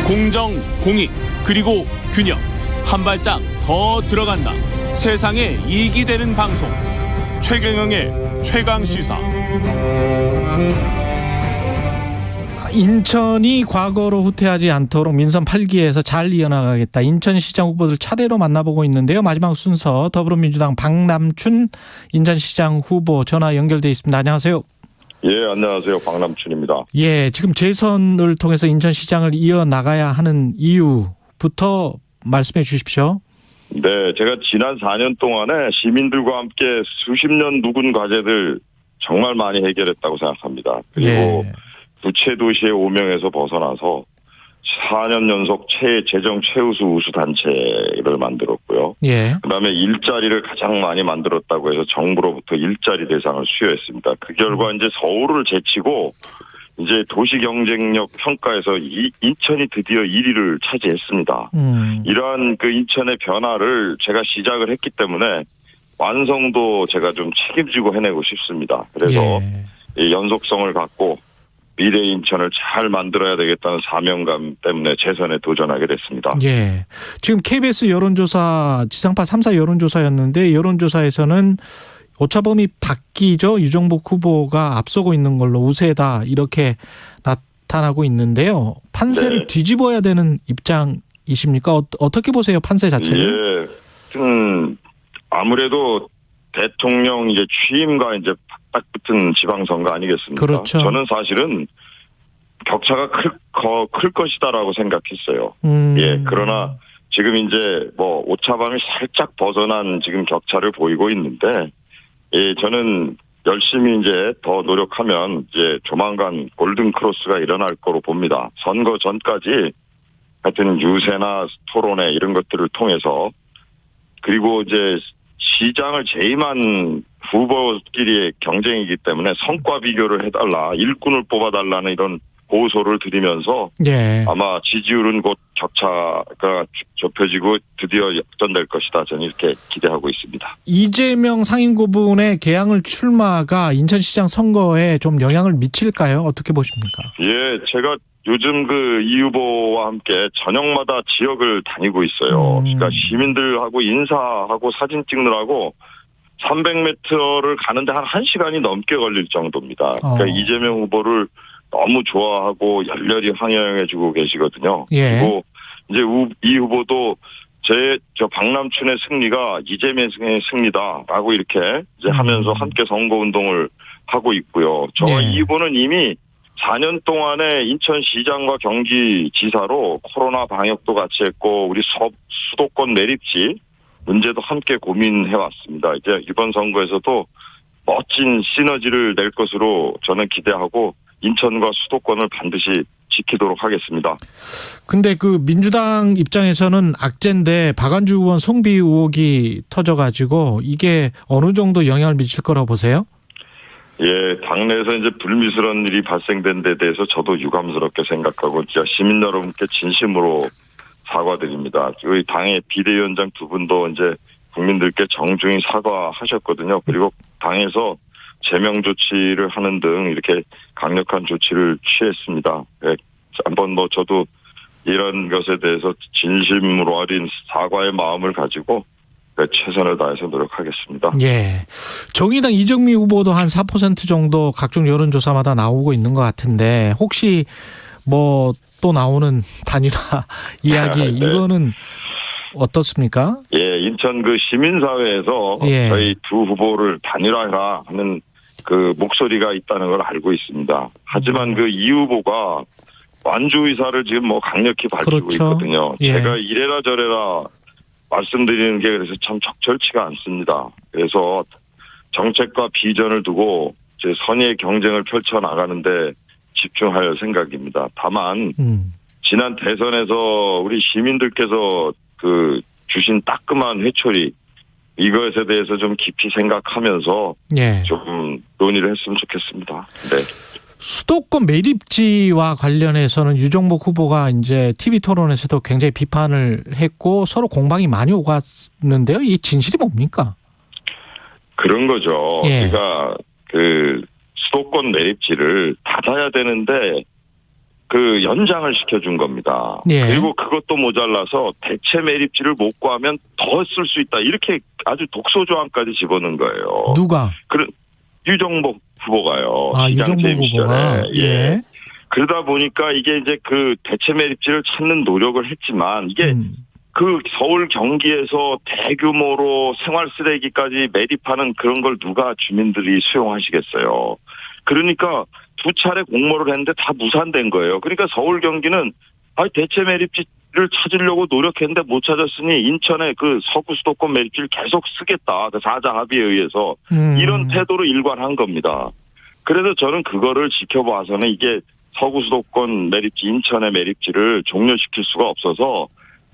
공정, 공익, 그리고 균형. 한 발짝 더 들어간다. 세상에 이익이 되는 방송. 최경영의 최강시사. 인천이 과거로 후퇴하지 않도록 민선 8기에서 잘 이어나가겠다. 인천시장 후보들 차례로 만나보고 있는데요. 마지막 순서 더불어민주당 박남춘 인천시장 후보 전화 연결돼 있습니다. 안녕하세요. 예, 안녕하세요. 박남춘입니다. 예, 지금 재선을 통해서 인천시장을 이어나가야 하는 이유부터 말씀해 주십시오. 네, 제가 지난 4년 동안에 시민들과 함께 수십 년 묵은 과제들 정말 많이 해결했다고 생각합니다. 그리고 부채도시의 오명에서 벗어나서 4년 연속 재정 최우수 우수 단체를 만들었고요. 그다음에 일자리를 가장 많이 만들었다고 해서 정부로부터 일자리 대상을 수여했습니다. 그 결과 이제 서울을 제치고 이제 도시 경쟁력 평가에서 인천이 드디어 1위를 차지했습니다. 이러한 그 인천의 변화를 제가 시작을 했기 때문에 완성도 제가 좀 책임지고 해내고 싶습니다. 그래서 이 연속성을 갖고 미래 인천을 잘 만들어야 되겠다는 사명감 때문에 재선에 도전하게 됐습니다. 예. 지금 KBS 여론조사 지상파 3사 여론조사였는데 여론조사에서는 오차범위 바뀌죠. 유정복 후보가 앞서고 있는 걸로 우세다 이렇게 나타나고 있는데요. 판세를 네. 뒤집어야 되는 입장이십니까? 어떻게 보세요, 판세 자체를? 예, 아무래도 대통령 이제 취임과 이제 딱 붙은 지방선거 아니겠습니까? 그렇죠. 저는 사실은 격차가 클 것이다라고 생각했어요. 예, 그러나 지금 이제 뭐 오차범위 살짝 벗어난 지금 격차를 보이고 있는데, 예, 저는 열심히 이제 더 노력하면 이제 조만간 골든 크로스가 일어날 거로 봅니다. 선거 전까지 하여튼 유세나 토론회 이런 것들을 통해서, 그리고 이제 시장을 재임한 후보끼리의 경쟁이기 때문에 성과 비교를 해달라, 일꾼을 뽑아달라는 이런 고소를 드리면서 예. 아마 지지율은 곧 격차가 좁혀지고 드디어 역전될 것이다. 저는 이렇게 기대하고 있습니다. 이재명 상임고문의 개항을 출마가 인천시장 선거에 좀 영향을 미칠까요? 어떻게 보십니까? 예, 제가 요즘 그 이 후보와 함께 저녁마다 지역을 다니고 있어요. 그러니까 시민들하고 인사하고 사진 찍느라고 300m를 가는데 한 1시간이 넘게 걸릴 정도입니다. 그러니까 이재명 후보를 너무 좋아하고 열렬히 환영해주고 계시거든요. 예. 그리고 이제 이 후보도 저 박남춘의 승리가 이재명의 승리다라고 이렇게 이제 하면서 함께 선거운동을 하고 있고요. 저와 이 후보는 이미 4년 동안에 인천시장과 경기지사로 코로나 방역도 같이 했고, 우리 수도권 매립지 문제도 함께 고민해왔습니다. 이제 이번 선거에서도 멋진 시너지를 낼 것으로 저는 기대하고 인천과 수도권을 반드시 지키도록 하겠습니다. 근데 그 민주당 입장에서는 악재인데 박완주 의원 송비 의혹이 터져가지고 이게 어느 정도 영향을 미칠 거라고 보세요? 예, 당내에서 이제 불미스러운 일이 발생된 데 대해서 저도 유감스럽게 생각하고 진짜 시민 여러분께 진심으로 사과드립니다. 저희 당의 비대위원장 두 분도 이제 국민들께 정중히 사과하셨거든요. 그리고 당에서 제명 조치를 하는 등 이렇게 강력한 조치를 취했습니다. 예, 한번 뭐 저도 이런 것에 대해서 진심으로 어린 사과의 마음을 가지고 최선을 다해서 노력하겠습니다. 예. 정의당 이정미 후보도 한 4% 정도 각종 여론조사마다 나오고 있는 것 같은데 혹시 뭐 또 나오는 단일화 이야기 네. 이거는 어떻습니까? 예, 인천 그 시민사회에서 예. 저희 두 후보를 단일화해라 하는 그 목소리가 있다는 걸 알고 있습니다. 하지만 그 이 후보가 완주 의사를 지금 뭐 강력히 밝히고 그렇죠. 있거든요. 예. 제가 이래라 저래라 말씀드리는 게 그래서 참 적절치가 않습니다. 그래서 정책과 비전을 두고 이제 선의의 경쟁을 펼쳐나가는데 집중할 생각입니다. 다만 지난 대선에서 우리 시민들께서 그 주신 따끔한 회초리 이것에 대해서 좀 깊이 생각하면서 예. 좀 논의를 했으면 좋겠습니다. 네. 수도권 매립지와 관련해서는 유정복 후보가 이제 TV 토론에서도 굉장히 비판을 했고 서로 공방이 많이 오갔는데요. 이 진실이 뭡니까? 그런 거죠. 예. 그러니까 그 수도권 매립지를 닫아야 되는데 그 연장을 시켜준 겁니다. 예. 그리고 그것도 모자라서 대체 매립지를 못 구하면 더 쓸 수 있다. 이렇게 아주 독소 조항까지 집어넣은 거예요. 누가? 그런 유정복 후보가요. 아, 시장 유정복 재임 후보가. 시절에. 예. 그러다 보니까 이게 이제 그 대체 매립지를 찾는 노력을 했지만 이게 그 서울 경기에서 대규모로 생활 쓰레기까지 매립하는 그런 걸 누가 주민들이 수용하시겠어요. 그러니까 두 차례 공모를 했는데 다 무산된 거예요. 그러니까 서울 경기는 대체 매립지를 찾으려고 노력했는데 못 찾았으니 인천의 그 서구 수도권 매립지를 계속 쓰겠다. 그 사자 합의에 의해서 이런 태도로 일관한 겁니다. 그래서 저는 그거를 지켜봐서는 이게 서구 수도권 매립지, 인천의 매립지를 종료시킬 수가 없어서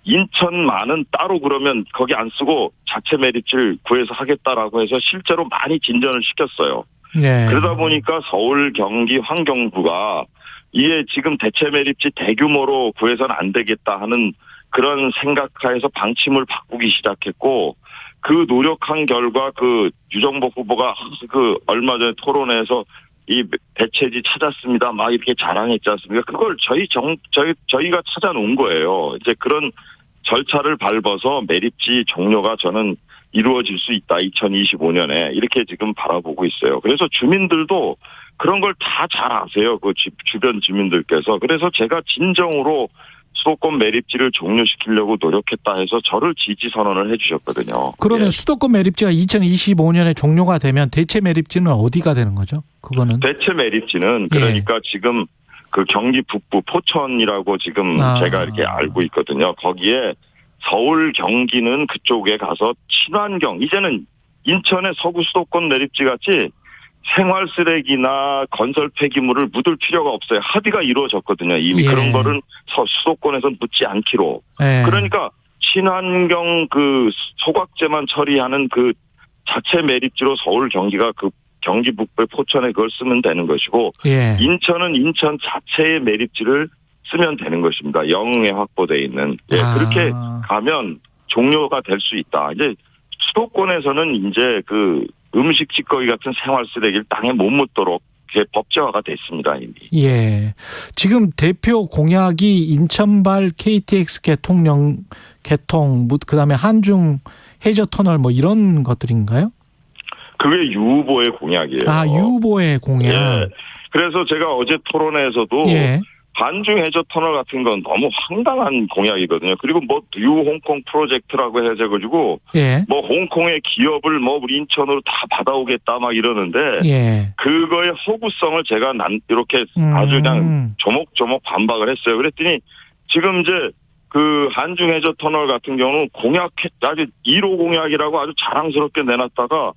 인천만은 따로 그러면 거기 안 쓰고 자체 매립지를 구해서 하겠다라고 해서 실제로 많이 진전을 시켰어요. 네. 그러다 보니까 서울, 경기, 환경부가 이게 지금 대체 매립지 대규모로 구해서는 안 되겠다 하는 그런 생각하에서 방침을 바꾸기 시작했고 그 노력한 결과 그 유정복 후보가 그 얼마 전에 토론회에서 이 대체지 찾았습니다. 막 이렇게 자랑했지 않습니까? 그걸 저희가 찾아놓은 거예요. 이제 그런 절차를 밟아서 매립지 종료가 저는 이루어질 수 있다. 2025년에 이렇게 지금 바라보고 있어요. 그래서 주민들도 그런 걸 다 잘 아세요. 그 주변 주민들께서. 그래서 제가 진정으로 수도권 매립지를 종료시키려고 노력했다 해서 저를 지지 선언을 해 주셨거든요. 그러면 예. 수도권 매립지가 2025년에 종료가 되면 대체 매립지는 어디가 되는 거죠? 그거는 대체 매립지는 그러니까 지금 그 경기 북부 포천이라고 지금 제가 이렇게 알고 있거든요. 거기에 서울 경기는 그쪽에 가서 친환경 이제는 인천의 서구 수도권 매립지 같이 생활 쓰레기나 건설 폐기물을 묻을 필요가 없어요. 합의가 이루어졌거든요. 이미 그런 거는 수도권에서는 묻지 않기로. 그러니까 친환경 그 소각재만 처리하는 그 자체 매립지로 서울 경기가 그 경기 북부의 포천에 그걸 쓰면 되는 것이고 인천은 인천 자체의 매립지를 쓰면 되는 것입니다. 영흥에 확보되어 있는. 그렇게 가면 종료가 될 수 있다. 이제 수도권에서는 이제 그 음식 찌꺼기 같은 생활 쓰레기를 땅에 못 묻도록 법제화가 됐습니다, 이미. 예. 지금 대표 공약이 인천발 KTX 개통, 그다음에 한중 해저 터널 뭐 이런 것들인가요? 그게 유 후보의 공약이에요. 유 후보의 공약. 예. 그래서 제가 어제 토론회에서도 한중 해저 터널 같은 건 너무 황당한 공약이거든요. 그리고 뭐 뉴 홍콩 프로젝트라고 해가지고 뭐 홍콩의 기업을 뭐 우리 인천으로 다 받아오겠다 막 이러는데 그거의 허구성을 제가 이렇게 아주 그냥 조목조목 반박을 했어요. 그랬더니 지금 이제 그 한중 해저 터널 같은 경우는 아주 1호 공약이라고 아주 자랑스럽게 내놨다가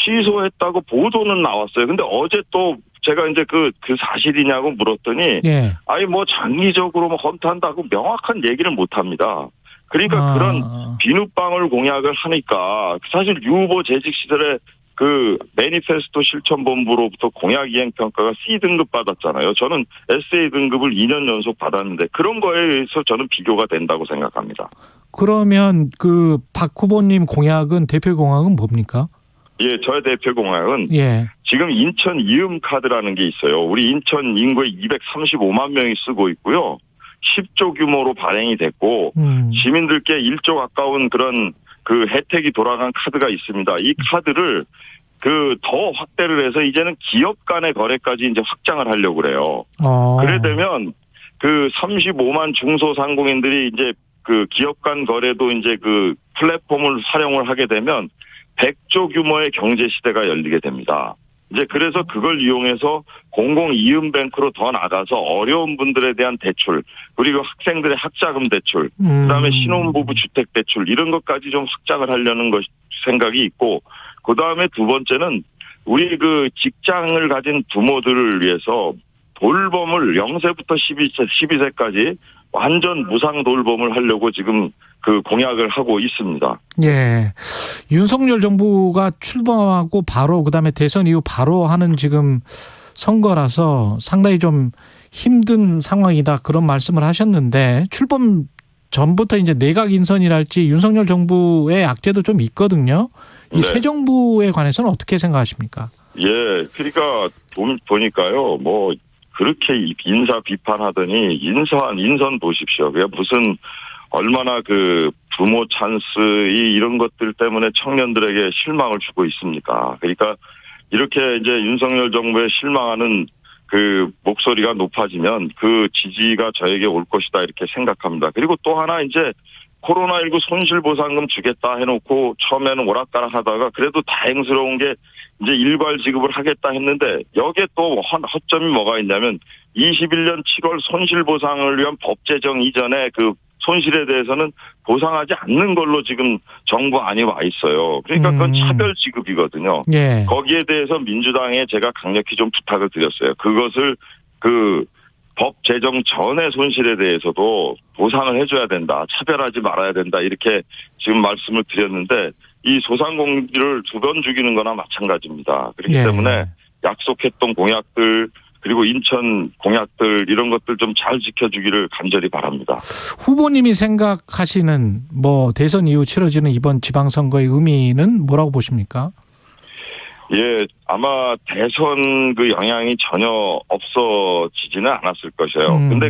취소했다고 보도는 나왔어요. 근데 어제 또 제가 이제 그 사실이냐고 물었더니 아니 뭐 장기적으로 뭐 헌탄다고 명확한 얘기를 못 합니다. 그러니까 그런 비눗방울 공약을 하니까 사실 유 후보 재직 시절에 그 매니페스토 실천본부로부터 공약 이행 평가가 C등급 받았잖아요. 저는 SA 등급을 2년 연속 받았는데 그런 거에 의해서 저는 비교가 된다고 생각합니다. 그러면 그 박 후보님 공약은 대표 공약은 뭡니까? 예, 저의 대표 공약은 지금 인천 이음 카드라는 게 있어요. 우리 인천 인구의 235만 명이 쓰고 있고요. 10조 규모로 발행이 됐고 시민들께 1조 가까운 그런 그 혜택이 돌아간 카드가 있습니다. 이 카드를 그 더 확대를 해서 이제는 기업 간의 거래까지 이제 확장을 하려고 그래요. 그래 되면 그 35만 중소상공인들이 이제 그 기업 간 거래도 이제 그 플랫폼을 활용을 하게 되면 100조 규모의 경제 시대가 열리게 됩니다. 이제 그래서 그걸 이용해서 공공 이음뱅크로 더 나가서 어려운 분들에 대한 대출, 그리고 학생들의 학자금 대출, 그다음에 신혼부부 주택 대출 이런 것까지 좀 확장을 하려는 생각이 있고, 그다음에 두 번째는 우리 그 직장을 가진 부모들을 위해서 돌봄을 0세부터 12세까지 완전 무상 돌봄을 하려고 지금 그 공약을 하고 있습니다. 예. 윤석열 정부가 출범하고 바로 그다음에 대선 이후 바로 하는 지금 선거라서 상당히 좀 힘든 상황이다 그런 말씀을 하셨는데 출범 전부터 이제 내각 인선이랄지 윤석열 정부의 악재도 좀 있거든요. 이 새 정부에 관해서는 어떻게 생각하십니까? 예. 그러니까 보니까요. 뭐 그렇게 인사 비판하더니 인선 보십시오. 그냥 무슨 얼마나 그 부모 찬스 이런 것들 때문에 청년들에게 실망을 주고 있습니까? 그러니까 이렇게 이제 윤석열 정부에 실망하는 그 목소리가 높아지면 그 지지가 저에게 올 것이다 이렇게 생각합니다. 그리고 또 하나 이제 코로나19 손실보상금 주겠다 해놓고 처음에는 오락가락 하다가 그래도 다행스러운 게 이제 일괄 지급을 하겠다 했는데 여기에 또 허점이 뭐가 있냐면 21년 7월 손실보상을 위한 법 제정 이전에 그 손실에 대해서는 보상하지 않는 걸로 지금 정부 안이 와 있어요. 그러니까 그건 차별 지급이거든요. 거기에 대해서 민주당에 제가 강력히 좀 부탁을 드렸어요. 그것을 그 법 제정 전의 손실에 대해서도 보상을 해줘야 된다. 차별하지 말아야 된다. 이렇게 지금 말씀을 드렸는데 이 소상공인을 두 번 죽이는 거나 마찬가지입니다. 그렇기 때문에 약속했던 공약들 그리고 인천 공약들 이런 것들 좀 잘 지켜주기를 간절히 바랍니다. 후보님이 생각하시는 뭐 대선 이후 치러지는 이번 지방선거의 의미는 뭐라고 보십니까? 예, 아마 대선 그 영향이 전혀 없어지지는 않았을 것이에요. 근데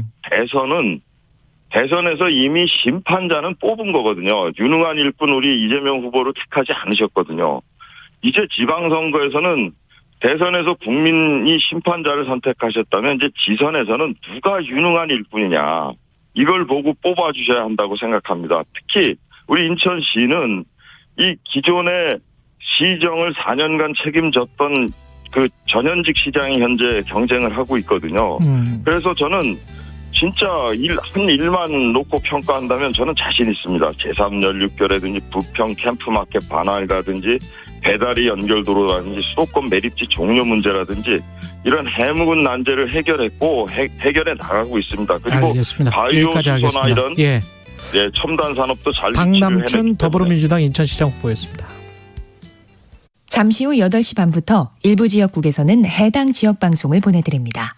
대선에서 이미 심판자는 뽑은 거거든요. 유능한 일꾼 우리 이재명 후보를 택하지 않으셨거든요. 이제 지방선거에서는 대선에서 국민이 심판자를 선택하셨다면 이제 지선에서는 누가 유능한 일꾼이냐 이걸 보고 뽑아주셔야 한다고 생각합니다. 특히 우리 인천시는 이 기존의 시정을 4년간 책임졌던 그 전현직 시장이 현재 경쟁을 하고 있거든요. 그래서 저는 진짜 한 일만 놓고 평가한다면 저는 자신 있습니다. 제3연륙교라든지 부평 캠프마켓 반환이라든지 배달이 연결도로라든지 수도권 매립지 종료 문제라든지 이런 해묵은 난제를 해결했고 해결해 나가고 있습니다. 그리고 알겠습니다. 바이오 수소나 이런 예, 첨단 산업도 잘 박남춘 더불어민주당 인천시장 후보였습니다. 잠시 후 8시 반부터 일부 지역국에서는 해당 지역 방송을 보내드립니다.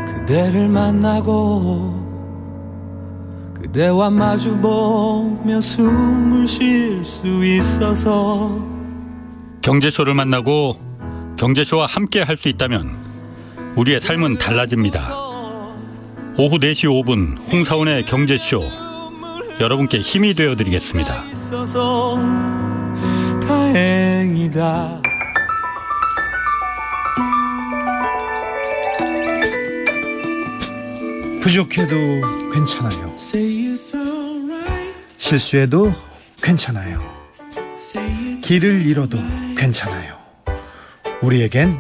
그대를 만나고 그대와 마주보며 숨을 쉴 수 있어서 경제쇼를 만나고 경제쇼와 함께 할 수 있다면 우리의 삶은 달라집니다. 오후 4시 5분 홍사원의 경제쇼 여러분께 힘이 되어드리겠습니다. 있어서 다행이다. 부족해도 괜찮아요. 실수해도 괜찮아요. 길을 잃어도 괜찮아요. 우리에겐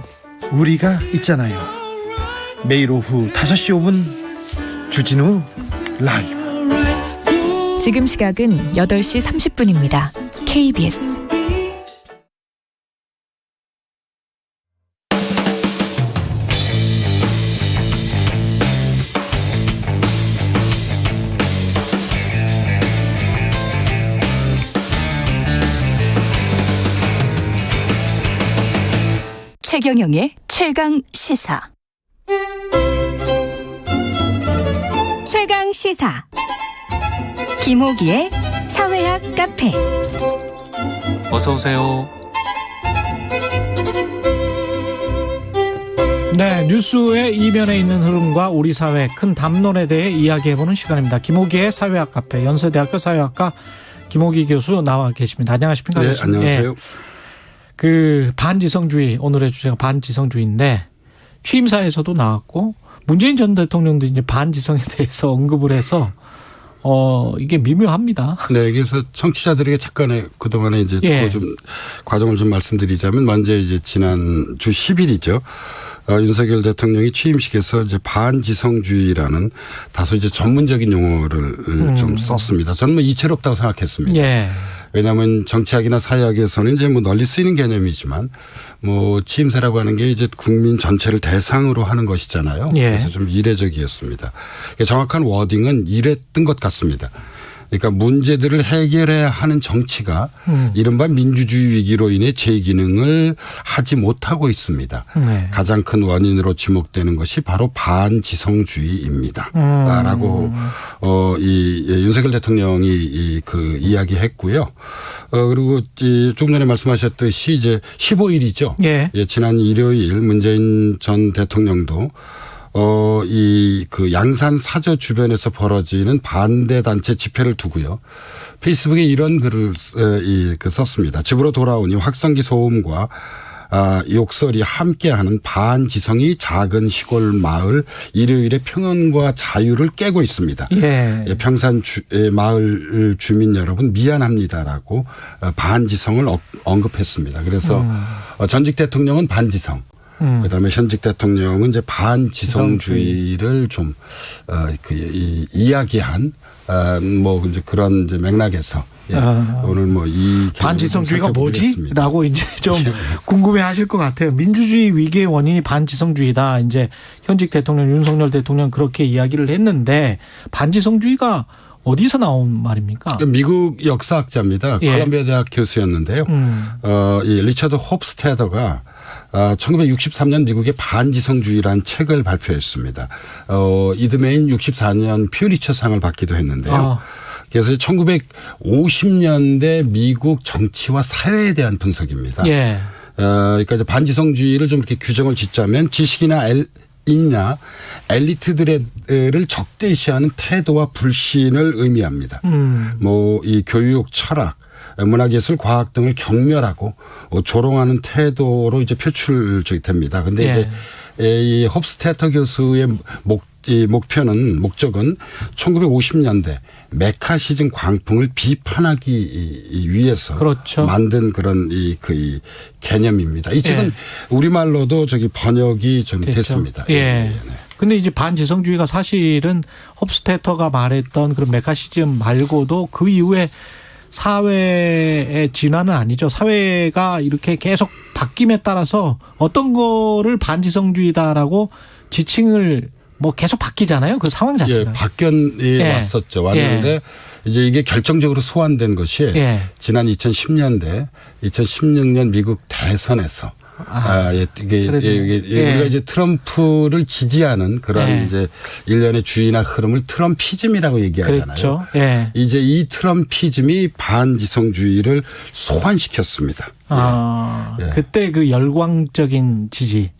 우리가 있잖아요. 매일 오후 5시 5분 주진우 라이브. 지금 시각은 8시 30분입니다. KBS 최경영의 최강 시사. 최강 시사 김호기의 사회학 카페. 어서 오세요. 네, 뉴스의 이면에 있는 흐름과 우리 사회 큰 담론에 대해 이야기해보는 시간입니다. 김호기의 사회학 카페, 연세대학교 사회학과 김호기 교수 나와 계십니다. 안녕하십니까? 네, 교수님. 안녕하세요. 그 반지성주의, 오늘의 주제가 반지성주의인데 취임사에서도 나왔고 문재인 전 대통령도 이제 반지성에 대해서 언급을 해서 이게 미묘합니다. 네, 그래서 청취자들에게 잠깐 그동안에 이제 좀 과정을 좀 말씀드리자면 먼저 이제 지난 주 10일이죠. 윤석열 대통령이 취임식에서 이제 반지성주의라는 다소 이제 전문적인 용어를 좀 썼습니다. 저는 뭐 이채롭다고 생각했습니다. 예. 왜냐하면 정치학이나 사회학에서는 이제 뭐 널리 쓰이는 개념이지만 뭐 취임사라고 하는 게 이제 국민 전체를 대상으로 하는 것이잖아요. 예. 그래서 좀 이례적이었습니다. 정확한 워딩은 이랬던 것 같습니다. 그러니까 문제들을 해결해야 하는 정치가 이른바 민주주의 위기로 인해 제 기능을 하지 못하고 있습니다. 네. 가장 큰 원인으로 지목되는 것이 바로 반지성주의입니다. 라고 이 윤석열 대통령이 그 이야기했고요. 그리고 조금 전에 말씀하셨듯이 이제 15일이죠. 예. 지난 일요일 문재인 전 대통령도 그 양산 사저 주변에서 벌어지는 반대 단체 집회를 두고요. 페이스북에 이런 글을 썼습니다. 집으로 돌아오니 확성기 소음과 욕설이 함께하는 반지성이 작은 시골 마을 일요일의 평온과 자유를 깨고 있습니다. 예. 평산 마을 주민 여러분 미안합니다라고 반지성을 언급했습니다. 그래서 전직 대통령은 반지성. 그다음에 현직 대통령은 이제 반지성주의를 좀 이야기한 뭐 이제 그런 이제 맥락에서 오늘 뭐 이 반지성주의가 뭐지?라고 이제 좀 궁금해하실 것 같아요. 민주주의 위기의 원인이 반지성주의다. 이제 현직 대통령 윤석열 대통령 그렇게 이야기를 했는데 반지성주의가 어디서 나온 말입니까? 미국 역사학자입니다. 예. 콜럼비아 대학 교수였는데요. 이 리처드 홉스테더가 1963년 미국의 반지성주의라는 책을 발표했습니다. 이듬해인 64년 퓨리처상을 받기도 했는데요. 그래서 1950년대 미국 정치와 사회에 대한 분석입니다. 예. 그러니까 이제 반지성주의를 좀 이렇게 규정을 짓자면 지식이나 인나 엘리트들을 적대시하는 태도와 불신을 의미합니다. 뭐 이 교육, 철학, 문화예술, 과학 등을 경멸하고 조롱하는 태도로 이제 표출됩니다. 근데 예. 이제 이 홉스테터 교수의 목적은 1950년대 메카시즘 광풍을 비판하기 위해서 그렇죠. 만든 그런 이 개념입니다. 이 책은 우리말로도 번역이 좀 됐죠. 됐습니다. 예. 근데 이제 반지성주의가 사실은 홉스테터가 말했던 그런 메카시즘 말고도 그 이후에 사회의 진화는 아니죠. 사회가 이렇게 계속 바뀜에 따라서 어떤 거를 반지성주의다라고 지칭을 계속 바뀌잖아요. 그 상황 자체가. 왔었죠. 왔는데 이제 이게 결정적으로 소환된 것이 지난 2010년대 2016년 미국 대선에서 우리가 이제 트럼프를 지지하는 그런 이제 일련의 주의나 흐름을 트럼피즘이라고 얘기하잖아요. 그렇죠. 이제 이 트럼피즘이 반지성주의를 소환시켰습니다. 그때 그 열광적인 지지.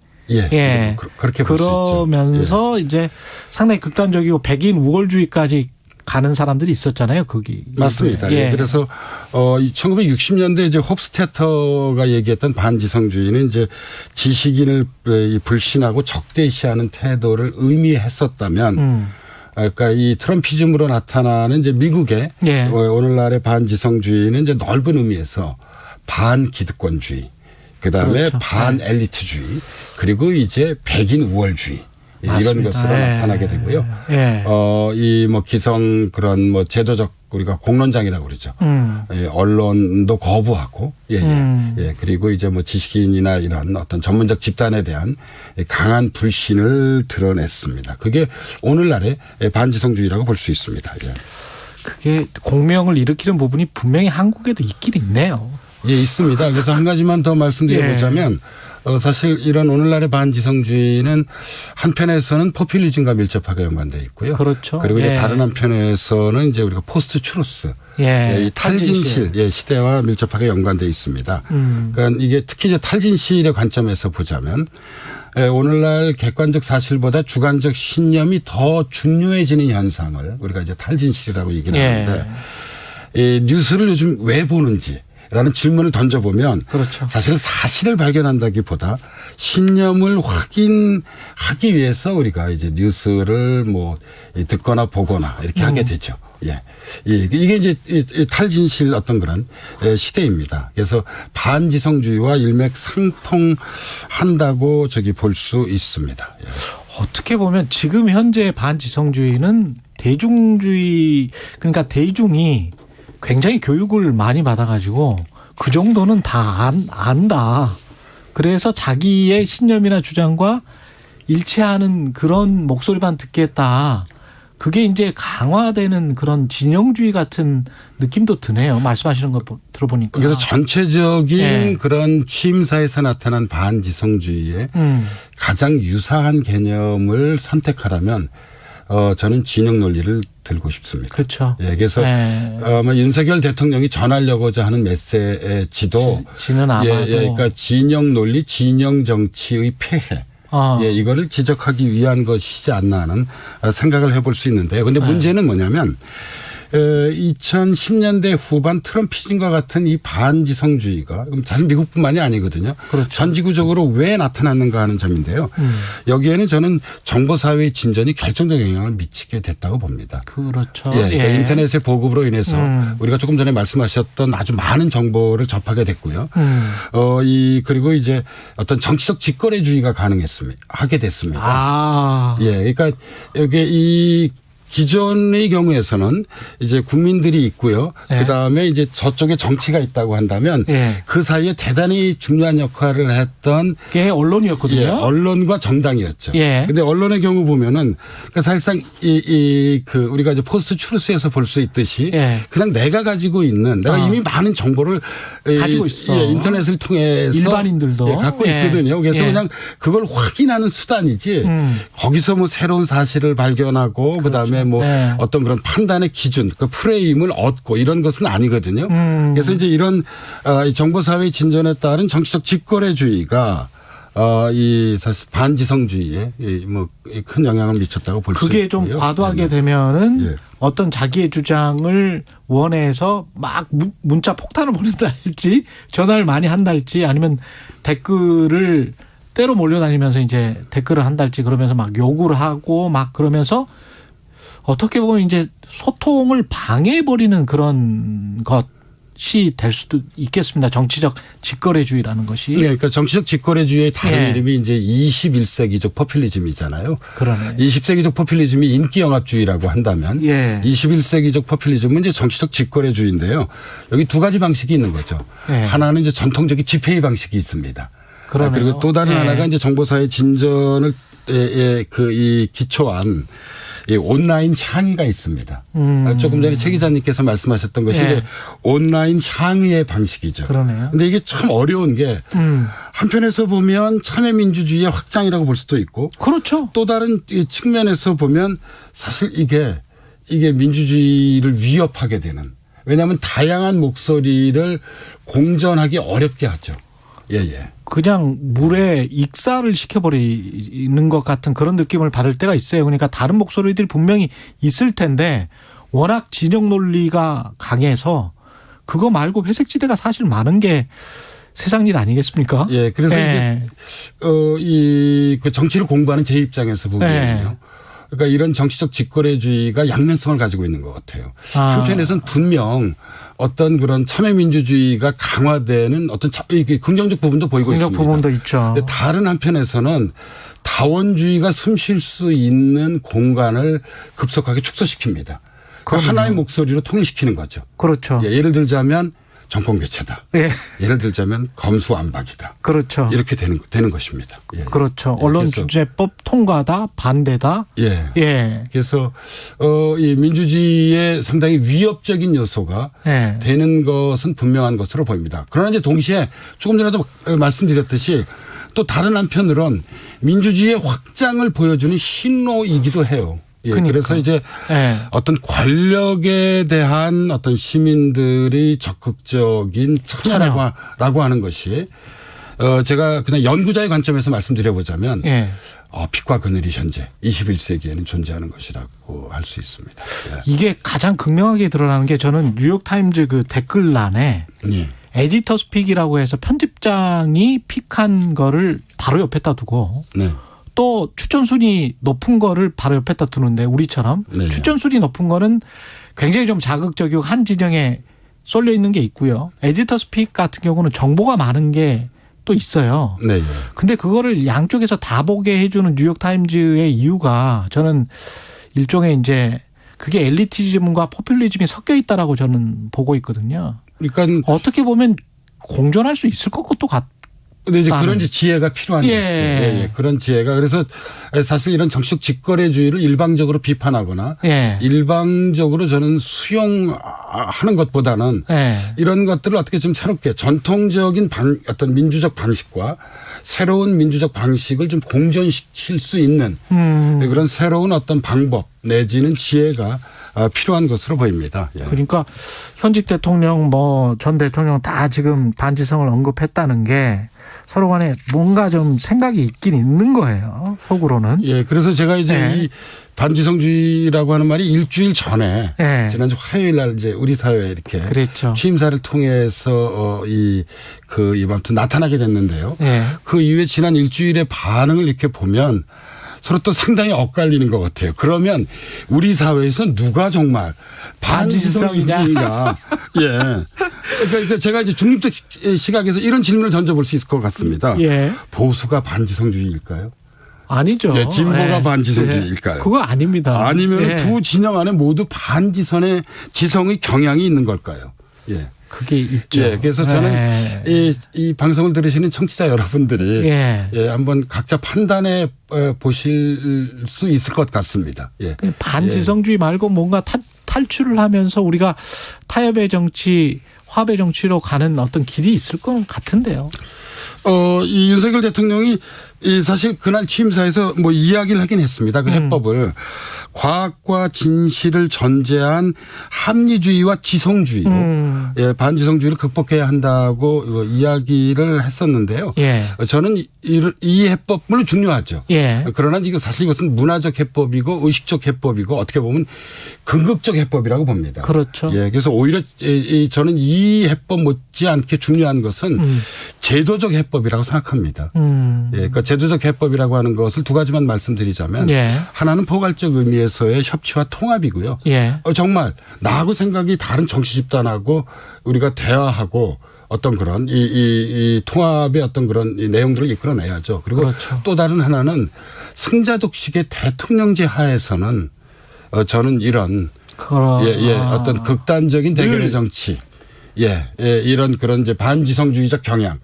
그렇게 볼 수 있죠. 그러면서 이제 상당히 극단적이고 백인 우월주의까지 가는 사람들이 있었잖아요. 거기. 맞습니다. 그래서 1960년대 이제 홉스테터가 얘기했던 반지성주의는 이제 지식인을 불신하고 적대시하는 태도를 의미했었다면 그러니까 이 트럼피즘으로 나타나는 이제 미국의 오늘날의 반지성주의는 이제 넓은 의미에서 반기득권주의, 그다음에 반엘리트주의, 그리고 이제 백인 우월주의. 맞습니다. 이런 것으로 나타나게 되고요. 이 기성 그런 제도적 우리가 공론장이라고 그러죠. 언론도 거부하고, 그리고 이제 지식인이나 이런 어떤 전문적 집단에 대한 강한 불신을 드러냈습니다. 그게 오늘날의 반지성주의라고 볼 수 있습니다. 그게 공명을 일으키는 부분이 분명히 한국에도 있긴 있네요. 있습니다. 그래서 한 가지만 더 말씀드려보자면 사실 이런 오늘날의 반지성주의는 한편에서는 포퓰리즘과 밀접하게 연관되어 있고요. 그렇죠. 그리고 이제 다른 한편에서는 이제 우리가 포스트 트루스, 이 탈진실 시대와 밀접하게 연관되어 있습니다. 그러니까 이게 특히 이제 탈진실의 관점에서 보자면 오늘날 객관적 사실보다 주관적 신념이 더 중요해지는 현상을 우리가 이제 탈진실이라고 얘기를 하는데 이 뉴스를 요즘 왜 보는지 라는 질문을 던져보면 사실 사실을 발견한다기보다 신념을 확인하기 위해서 우리가 이제 뉴스를 듣거나 보거나 이렇게 하게 되죠. 이게 이제 탈진실 어떤 그런 시대입니다. 그래서 반지성주의와 일맥상통한다고 볼 수 있습니다. 어떻게 보면 지금 현재 반지성주의는 대중주의, 그러니까 대중이 굉장히 교육을 많이 받아가지고 그 정도는 다 안다. 그래서 자기의 신념이나 주장과 일치하는 그런 목소리만 듣겠다. 그게 이제 강화되는 그런 진영주의 같은 느낌도 드네요. 말씀하시는 거 들어보니까. 그래서 전체적인 그런 취임사에서 나타난 반지성주의에 가장 유사한 개념을 선택하라면 저는 진영 논리를 들고 싶습니다. 그렇죠. 그래서 아마 윤석열 대통령이 전하려고자 하는 메시지도 그러니까 진영 논리, 진영 정치의 폐해. 이거를 지적하기 위한 것이지 않나 하는 생각을 해볼 수 있는데요. 그런데 문제는 뭐냐면 2010년대 후반 트럼피즘과 같은 이 반지성주의가 사실 미국뿐만이 아니거든요. 전지구적으로 왜 나타났는가 하는 점인데요. 여기에는 저는 정보사회의 진전이 결정적 영향을 미치게 됐다고 봅니다. 그렇죠. 그러니까 인터넷의 보급으로 인해서 우리가 조금 전에 말씀하셨던 아주 많은 정보를 접하게 됐고요. 그리고 이제 어떤 정치적 직거래주의가 하게 됐습니다. 그러니까 여기 이 기존의 경우에서는 이제 국민들이 있고요. 그다음에 이제 저쪽에 정치가 있다고 한다면 그 사이에 대단히 중요한 역할을 했던 게 언론이었거든요. 언론과 정당이었죠. 근데 언론의 경우 보면은 그러니까 사실상 우리가 이제 포스트 트루스에서 볼 수 있듯이 그냥 내가 가지고 있는 내가 이미 많은 정보를 가지고 있어. 인터넷을 통해서 일반인들도 갖고 있거든요. 그래서 그냥 그걸 확인하는 수단이지 거기서 새로운 사실을 발견하고 그다음에 어떤 그런 판단의 기준, 그 프레임을 얻고 이런 것은 아니거든요. 그래서 이제 이런 정보사회 진전에 따른 정치적 직거래주의가 이 사실 반지성주의에 뭐 큰 영향을 미쳤다고 볼 수 있고요. 그게 좀 과도하게 되면은 어떤 자기의 주장을 원해서 막 문자 폭탄을 보낸다 할지 전화를 많이 한다 할지 아니면 댓글을 때로 몰려다니면서 이제 댓글을 한다 할지 그러면서 막 욕을 하고 막 그러면서 어떻게 보면 이제 소통을 방해해버리는 그런 것이 될 수도 있겠습니다. 정치적 직거래주의라는 것이. 네, 그러니까 정치적 직거래주의의 다른 이름이 이제 21세기적 포퓰리즘이잖아요. 그러네. 20세기적 포퓰리즘이 인기영합주의라고 한다면 21세기적 포퓰리즘은 이제 정치적 직거래주의인데요. 여기 두 가지 방식이 있는 거죠. 하나는 이제 전통적인 집회의 방식이 있습니다. 그러네요. 그리고 또 다른 하나가 이제 정보사회 진전을 이 기초한 이 온라인 향의가 있습니다. 조금 전에 최 기자님께서 말씀하셨던 것이 이제 온라인 향의의 방식이죠. 그러네요. 근데 이게 참 어려운 게 한편에서 보면 참여민주주의의 확장이라고 볼 수도 있고 그렇죠. 또 다른 측면에서 보면 사실 이게 민주주의를 위협하게 되는 왜냐하면 다양한 목소리를 공존하기 어렵게 하죠. 그냥 물에 익사를 시켜버리는 것 같은 그런 느낌을 받을 때가 있어요. 그러니까 다른 목소리들이 분명히 있을 텐데 워낙 진영 논리가 강해서 그거 말고 회색지대가 사실 많은 게 세상 일 아니겠습니까? 그래서 이제 그 정치를 공부하는 제 입장에서 보기에는요. 그러니까 이런 정치적 직거래주의가 양면성을 가지고 있는 것 같아요. 한편에서는 분명 어떤 그런 참여민주주의가 강화되는 어떤 긍정적 부분도 보이고 있습니다. 부분도 있죠. 다른 한편에서는 다원주의가 숨쉴 수 있는 공간을 급속하게 축소시킵니다. 그러니까 하나의 목소리로 통일시키는 거죠. 그렇죠. 예를 들자면 정권 교체다. 예를 들자면 검수완박이다. 그렇죠. 이렇게 되는 것입니다. 그렇죠. 언론중재법 통과다, 반대다. 그래서 이 민주주의의 상당히 위협적인 요소가 되는 것은 분명한 것으로 보입니다. 그러나 이제 동시에 조금 전에도 말씀드렸듯이 또 다른 한편으론 민주주의의 확장을 보여주는 신호이기도 해요. 그래서 이제 어떤 권력에 대한 어떤 시민들이 적극적인 참여라고 하는 것이 제가 그냥 연구자의 관점에서 말씀드려보자면 빛과 그늘이 현재 21세기에는 존재하는 것이라고 할 수 있습니다. 이게 가장 극명하게 드러나는 게 저는 뉴욕타임즈 그 댓글란에 에디터 스픽이라고 해서 편집장이 픽한 거를 바로 옆에다 두고 또 추천 순위 높은 거를 바로 옆에다 두는데 우리처럼 추천 순위 높은 거는 굉장히 좀 자극적이고 한 진영에 쏠려 있는 게 있고요. 에디터 스픽 같은 경우는 정보가 많은 게 또 있어요. 근데 그거를 양쪽에서 다 보게 해주는 뉴욕타임즈의 이유가 저는 일종의 이제 그게 엘리티즘과 포퓰리즘이 섞여 있다라고 저는 보고 있거든요. 그러니까 어떻게 보면 공존할 수 있을 것도 같아요. 근데 이제 그런 지혜가 필요한 것이죠. 그런 지혜가. 그래서 사실 이런 정치적 직거래주의를 일방적으로 비판하거나 일방적으로 저는 수용하는 것보다는 이런 것들을 어떻게 좀 새롭게 전통적인 어떤 민주적 방식과 새로운 민주적 방식을 좀 공존시킬 수 있는 그런 새로운 어떤 방법 내지는 지혜가 필요한 것으로 보입니다. 그러니까 현직 대통령 전 대통령 다 지금 반지성을 언급했다는 게 서로 간에 뭔가 좀 생각이 있긴 있는 거예요. 속으로는. 그래서 제가 이제 이 반지성주의라고 하는 말이 일주일 전에 지난주 화요일 날 이제 우리 사회에 이렇게 취임사를 통해서 아무튼 나타나게 됐는데요. 그 이후에 지난 일주일의 반응을 이렇게 보면 서로 또 상당히 엇갈리는 것 같아요. 그러면 우리 사회에서 누가 정말 반지성인가? 그러니까 제가 이제 중립적 시각에서 이런 질문을 던져볼 수 있을 것 같습니다. 보수가 반지성주의일까요? 아니죠. 진보가 반지성주의일까요? 그거 아닙니다. 아니면 두 진영 안에 모두 반지성의 경향이 있는 걸까요? 그게 있죠. 그래서 저는 이 방송을 들으시는 청취자 여러분들이 한번 각자 판단해 보실 수 있을 것 같습니다. 반지성주의 말고 뭔가 탈출을 하면서 우리가 타협의 정치, 화합의 정치로 가는 어떤 길이 있을 것 같은데요. 이 윤석열 대통령이 이 사실 그날 취임사에서 뭐 이야기를 하긴 했습니다. 그 해법을 과학과 진실을 전제한 합리주의와 지성주의로 예, 반지성주의를 극복해야 한다고 이야기를 했었는데요. 예. 저는 이 해법 물론 중요하죠. 예. 그러나 이거 사실 이것은 문화적 해법이고 의식적 해법이고 어떻게 보면 궁극적 해법이라고 봅니다. 그렇죠. 예, 그래서 오히려 저는 이 해법 못지않게 중요한 것은 제도적 해법이라고 생각합니다. 예, 그러니까 제도적 해법이라고 하는 것을 두 가지만 말씀드리자면 예. 하나는 포괄적 의미에서의 협치와 통합이고요. 예. 정말 나하고 생각이 다른 정치 집단하고 우리가 대화하고 어떤 그런 이 통합의 어떤 그런 이 내용들을 이끌어내야죠. 그리고 그렇죠. 또 다른 하나는 승자독식의 대통령제 하에서는 저는 이런 어떤 극단적인 대결의 정치. 이런 그런 이제 반지성주의적 경향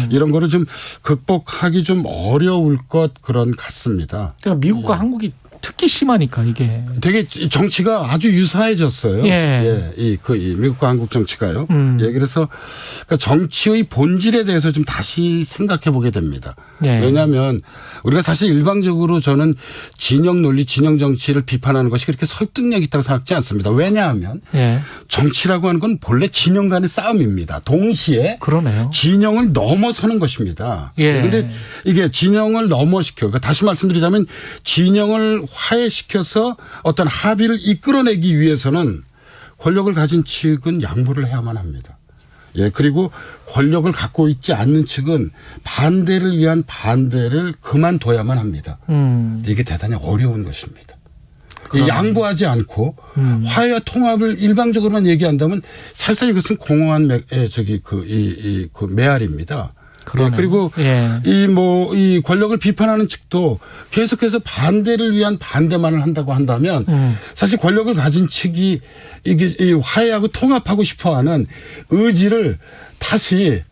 이런 거를 좀 극복하기 좀 어려울 것 그런 같습니다. 그러니까 미국과 한국이 특히 심하니까 이게 되게 정치가 아주 유사해졌어요. 이 미국과 한국 정치가요. 예, 그래서 그러니까 정치의 본질에 대해서 좀 다시 생각해 보게 됩니다. 왜냐하면 우리가 사실 일방적으로 저는 진영 논리, 진영 정치를 비판하는 것이 그렇게 설득력 있다고 생각하지 않습니다. 왜냐하면 정치라고 하는 건 본래 진영 간의 싸움입니다. 동시에 그러네요. 진영을 넘어서는 것입니다. 그런데 이게 진영을 넘어시켜 그러니까 다시 말씀드리자면 진영을 화해시켜서 어떤 합의를 이끌어내기 위해서는 권력을 가진 측은 양보를 해야만 합니다. 예, 그리고 권력을 갖고 있지 않는 측은 반대를 위한 반대를 그만둬야만 합니다. 이게 대단히 어려운 것입니다. 양보하지 않고 화해와 통합을 일방적으로만 얘기한다면 사실상 이것은 공허한 그 메아리입니다. 예, 그리고 이 권력을 비판하는 측도 계속해서 반대를 위한 반대만을 한다고 한다면 사실 권력을 가진 측이 이게 화해하고 통합하고 싶어하는 의지를 다시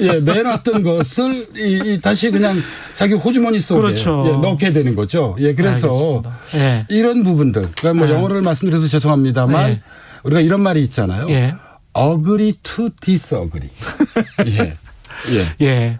내놨던 것을 다시 그냥 자기 호주머니 속에 그렇죠. 넣게 되는 거죠. 예, 그래서 이런 부분들 그러니까 뭐 영어를 말씀드려서 죄송합니다만 우리가 이런 말이 있잖아요. agree to disagree.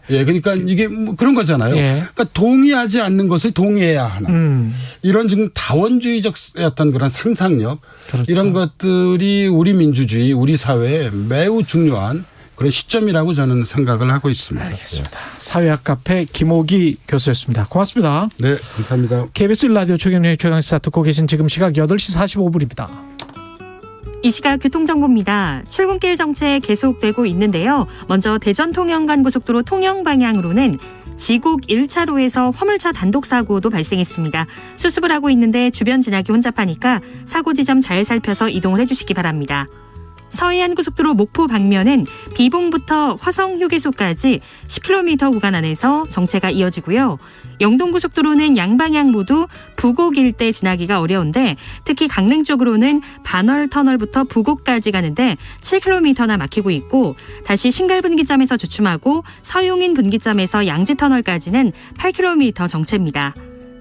그러니까 이게 뭐 그런 거잖아요. 그러니까 동의하지 않는 것을 동의해야 하는 이런 지금 다원주의적 어떤 그런 상상력 이런 것들이 우리 민주주의, 우리 사회에 매우 중요한 그런 시점이라고 저는 생각을 하고 있습니다. 알겠습니다. 사회학 카페 김옥희 교수였습니다. 고맙습니다. 네, 감사합니다. KBS 라디오 최경영의 최강시사 듣고 계신 지금 시각 8시 45분입니다. 이 시각 교통정보입니다. 출근길 정체 계속되고 있는데요. 먼저 대전 통영간 고속도로 통영 방향으로는 지곡 1차로에서 화물차 단독 사고도 발생했습니다. 수습을 하고 있는데 주변 지나기 혼잡하니까 사고 지점 잘 살펴서 이동을 해주시기 바랍니다. 서해안 고속도로 목포 방면은 비봉부터 화성 휴게소까지 10km 구간 안에서 정체가 이어지고요. 영동고속도로는 양방향 모두 부곡 일대 지나기가 어려운데 특히 강릉 쪽으로는 반월 터널부터 부곡까지 가는데 7km나 막히고 있고 다시 신갈분기점에서 주춤하고 서용인 분기점에서 양지터널까지는 8km 정체입니다.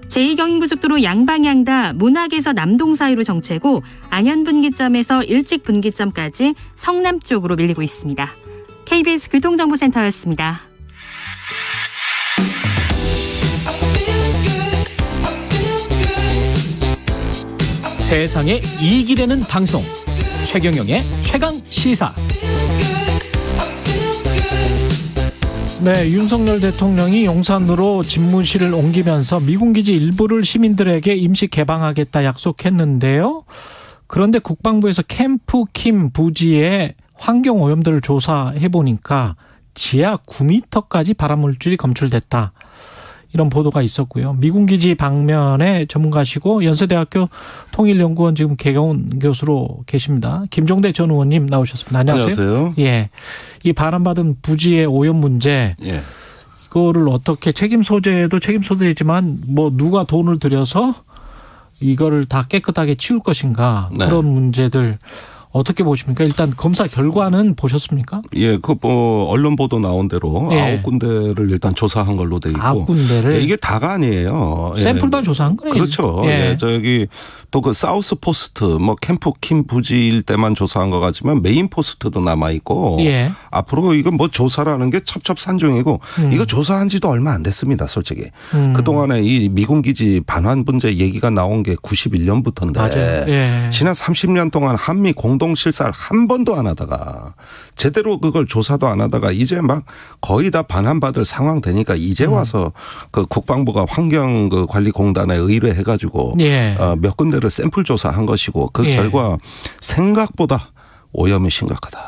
제2경인고속도로 양방향 다 문학에서 남동 사이로 정체고 안현분기점에서 일직분기점까지 성남 쪽으로 밀리고 있습니다. KBS 교통정보센터였습니다. 세상에 이익이 되는 방송 최경영의 최강시사. 네, 윤석열 대통령이 용산으로 집무실을 옮기면서 미군기지 일부를 시민들에게 임시 개방하겠다 약속했는데요. 그런데 국방부에서 캠프 킴 부지의 환경 오염들을 조사해 보니까 지하 9m까지 발암물질이 검출됐다. 이런 보도가 있었고요. 미군기지 방면에 전문가시고 연세대학교 통일연구원 지금 개가운 교수로 계십니다. 김종대 전 의원님 나오셨습니다. 안녕하세요. 안녕하세요. 예, 이 발암받은 부지의 오염 문제, 이거를 어떻게 책임 소재도 책임 소재이지만 뭐 누가 돈을 들여서 이거를 다 깨끗하게 치울 것인가 그런 문제들 어떻게 보십니까? 일단 검사 결과는 보셨습니까? 예, 그 뭐 언론 보도 나온 대로 9군데를 일단 조사한 걸로 돼 있고 9군데를 예, 이게 다가 아니에요. 샘플만 조사한 거예요. 그렇죠. 예, 저기 또 그 사우스 포스트 뭐 캠프 킴 부지 일대만 조사한 것 같지만 메인 포스트도 남아 있고 앞으로 이거 뭐 조사라는 게 첩첩산중이고 이거 조사한 지도 얼마 안 됐습니다, 솔직히. 그 동안에 이 미군 기지 반환 문제 얘기가 나온 게 91년부터인데 맞아요. 지난 30년 동안 한미 공동 실사를 한 번도 안 하다가 제대로 그걸 조사도 안 하다가 이제 막 거의 다 반환받을 상황 되니까 이제 와서 그 국방부가 환경관리공단에 의뢰해가지고 몇 군데를 샘플 조사한 것이고 그 결과 생각보다 오염이 심각하다.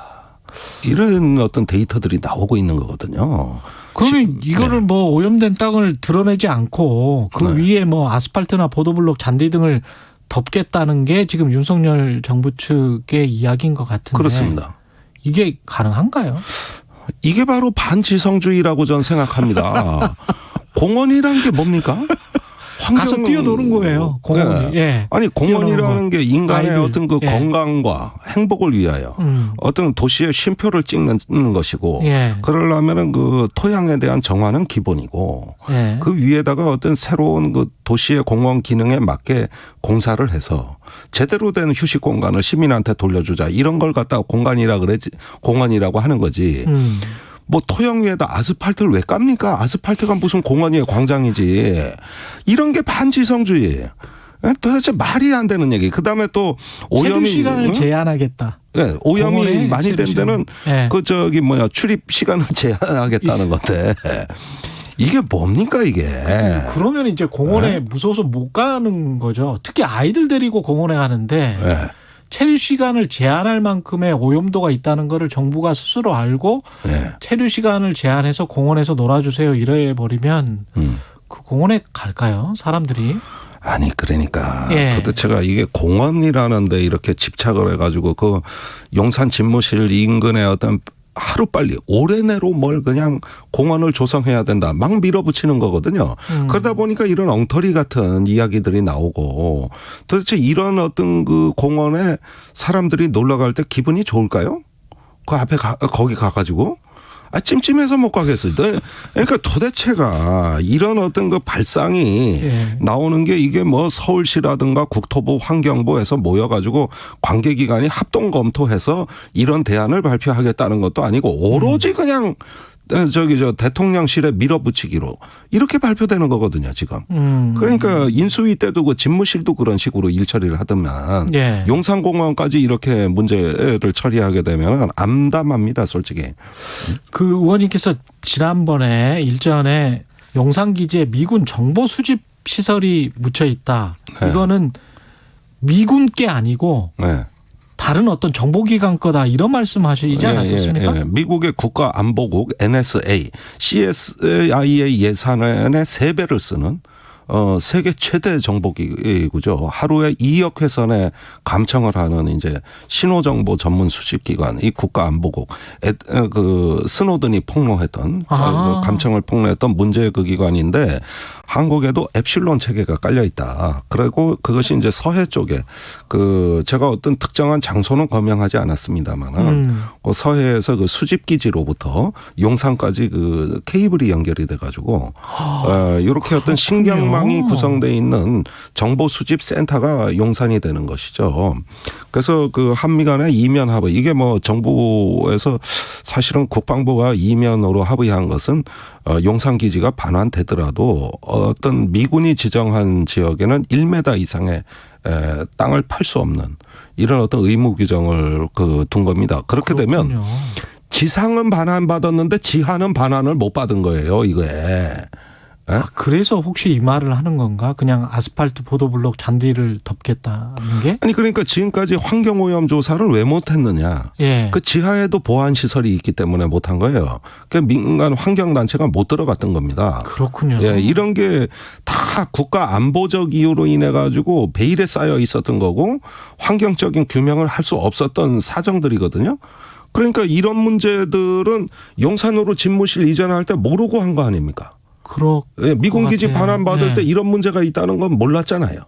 이런 어떤 데이터들이 나오고 있는 거거든요. 그러면 이거를 뭐 오염된 땅을 드러내지 않고 그 위에 뭐 아스팔트나 보도블록 잔디 등을 덮겠다는 게 지금 윤석열 정부 측의 이야기인 것 같은데. 그렇습니다. 이게 가능한가요? 이게 바로 반지성주의라고 저는 생각합니다. 공원이란 게 뭡니까? 가서 뛰어노는 거예요. 공원이. 아니 공원이라는 게 인간의 아이들. 어떤 그 건강과 행복을 위하여 어떤 도시의 쉼표를 찍는 것이고 그러려면은 그 토양에 대한 정화는 기본이고 그 위에다가 어떤 새로운 그 도시의 공원 기능에 맞게 공사를 해서 제대로 된 휴식 공간을 시민한테 돌려주자 이런 걸 갖다가 공원이라고 하는 거지. 뭐 토양 위에다 아스팔트를 왜 깝니까? 아스팔트가 무슨 공원이에요, 광장이지. 이런 게 반지성주의예요. 도대체 말이 안 되는 얘기. 그다음에 또 오염이 체류 시간을 제한하겠다. 네, 오염이 많이 된 데는 그 저기 출입 시간을 제한하겠다는 건데. 이게 뭡니까 이게? 그러면 이제 공원에 무서워서 못 가는 거죠. 특히 아이들 데리고 공원에 가는데 체류 시간을 제한할 만큼의 오염도가 있다는 거를 정부가 스스로 알고 체류 시간을 제한해서 공원에서 놀아주세요 이래 버리면 그 공원에 갈까요? 사람들이? 아니 그러니까 도대체가 이게 공원이라는데 이렇게 집착을 해가지고 그 용산 집무실 인근에 어떤 하루빨리 올해 내로 뭘 그냥 공원을 조성해야 된다. 막 밀어붙이는 거거든요. 그러다 보니까 이런 엉터리 같은 이야기들이 나오고 도대체 이런 어떤 그 공원에 사람들이 놀러 갈 때 기분이 좋을까요? 그 앞에 거기 가가지고. 찜찜해서 못 가겠어요. 그러니까 도대체가 이런 어떤 그 발상이 나오는 게 이게 뭐 서울시라든가 국토부 환경부에서 모여가지고 관계기관이 합동 검토해서 이런 대안을 발표하겠다는 것도 아니고 오로지 그냥 대통령실에 밀어붙이기로 이렇게 발표되는 거거든요, 지금. 그러니까 인수위 때도 그 집무실도 그런 식으로 일 처리를 하더만 용산공원까지 이렇게 문제를 처리하게 되면 암담합니다, 솔직히. 그 의원님께서 지난번에 일전에 용산기지에 미군 정보 수집 시설이 묻혀 있다. 이거는 미군 게 아니고 다른 어떤 정보기관 거다 이런 말씀하시지 않았었습니까? 미국의 국가안보국 NSA, CIA 예산의 3배를 쓰는 세계 최대 정보기구죠. 하루에 2억 회선의 감청을 하는 이제 신호정보 전문 수집기관, 이 국가안보국, 그 스노든이 폭로했던 감청을 폭로했던 문제의 그 기관인데 한국에도 엡실론 체계가 깔려 있다. 그리고 그것이 이제 서해 쪽에 그 제가 어떤 특정한 장소는 검명하지 않았습니다만은 그 서해에서 그 수집기지로부터 용산까지 그 케이블이 연결이 돼가지고 이렇게 어떤 신경망이 구성되어 있는 정보 수집 센터가 용산이 되는 것이죠. 그래서 그 한미 간의 이면 합의 이게 뭐 정부에서 사실은 국방부가 이면으로 합의한 것은 용산 기지가 반환되더라도 어떤 미군이 지정한 지역에는 1m 이상의 땅을 팔 수 없는 이런 어떤 의무 규정을 둔 겁니다. 그렇게 되면 지상은 반환받았는데 지하는 반환을 못 받은 거예요, 이거에. 그래서 혹시 이 말을 하는 건가? 그냥 아스팔트 보도블록 잔디를 덮겠다는 게? 아니 그러니까 지금까지 환경오염 조사를 왜 못했느냐. 그 지하에도 보안시설이 있기 때문에 못한 거예요. 그러니까 민간 환경단체가 못 들어갔던 겁니다. 그렇군요. 이런 게 다 국가 안보적 이유로 인해 가지고 베일에 쌓여 있었던 거고 환경적인 규명을 할 수 없었던 사정들이거든요. 그러니까 이런 문제들은 용산으로 집무실 이전할 때 모르고 한 거 아닙니까? 미군 기지 반환받을 때 이런 문제가 있다는 건 몰랐잖아요.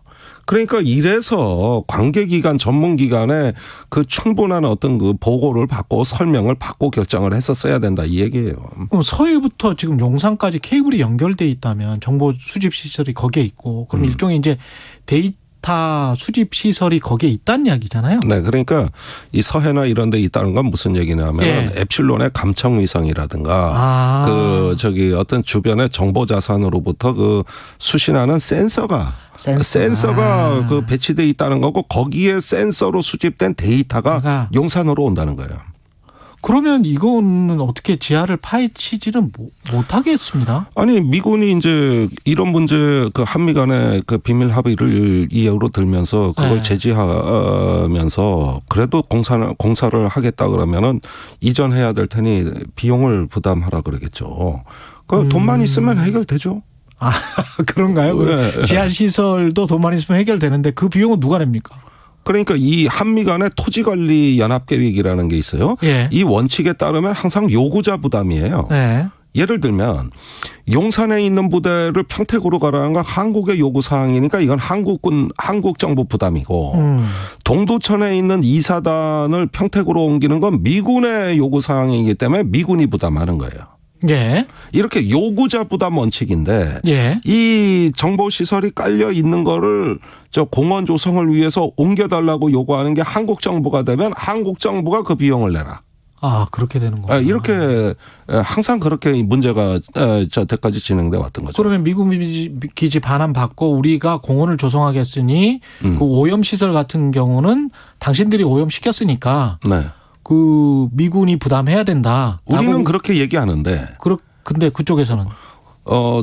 그러니까 이래서 관계기관 전문기관에 그 충분한 어떤 그 보고를 받고 설명을 받고 결정을 했었어야 된다 이 얘기예요. 그럼 서해부터 지금 용산까지 케이블이 연결돼 있다면 정보 수집 시설이 거기에 있고 그럼 일종의 이제 데이터 수집 시설이 거기에 있다는 이야기잖아요. 네, 그러니까 이 서해나 이런 데 있다는 건 무슨 얘기냐면 앱실론의 감청 위성이라든가 어떤 주변의 정보 자산으로부터 그 수신하는 센서가 그 배치돼 있다는 거고 거기에 센서로 수집된 데이터가 용산으로 온다는 거예요. 그러면 이거는 어떻게 지하를 파헤치지는 못하겠습니다. 아니 미군이 이제 이런 문제 그 한미 간의 그 비밀 합의를 이유로 들면서 그걸 제지하면서 그래도 공사를 하겠다 그러면은 이전해야 될 테니 비용을 부담하라 그러겠죠. 그 돈만 있으면 해결되죠. 아 그런가요? 네. 지하 시설도 돈만 있으면 해결되는데 그 비용은 누가 냅니까? 그러니까 이 한미 간의 토지관리 연합계획이라는 게 있어요. 이 원칙에 따르면 항상 요구자 부담이에요. 예를 들면 용산에 있는 부대를 평택으로 가라는 건 한국의 요구사항이니까 이건 한국 정부 부담이고 동두천에 있는 2사단을 평택으로 옮기는 건 미군의 요구사항이기 때문에 미군이 부담하는 거예요. 이렇게 요구자 부담 원칙인데 이 정보시설이 깔려 있는 거를 저 공원 조성을 위해서 옮겨달라고 요구하는 게 한국 정부가 되면 한국 정부가 그 비용을 내라. 아 그렇게 되는 거예요. 이렇게 항상 그렇게 문제가 저때까지 진행돼 왔던 거죠. 그러면 미군 기지 반환 받고 우리가 공원을 조성하겠으니 그 오염 시설 같은 경우는 당신들이 오염시켰으니까 그 미군이 부담해야 된다. 우리는 그렇게 얘기하는데. 근데 그쪽에서는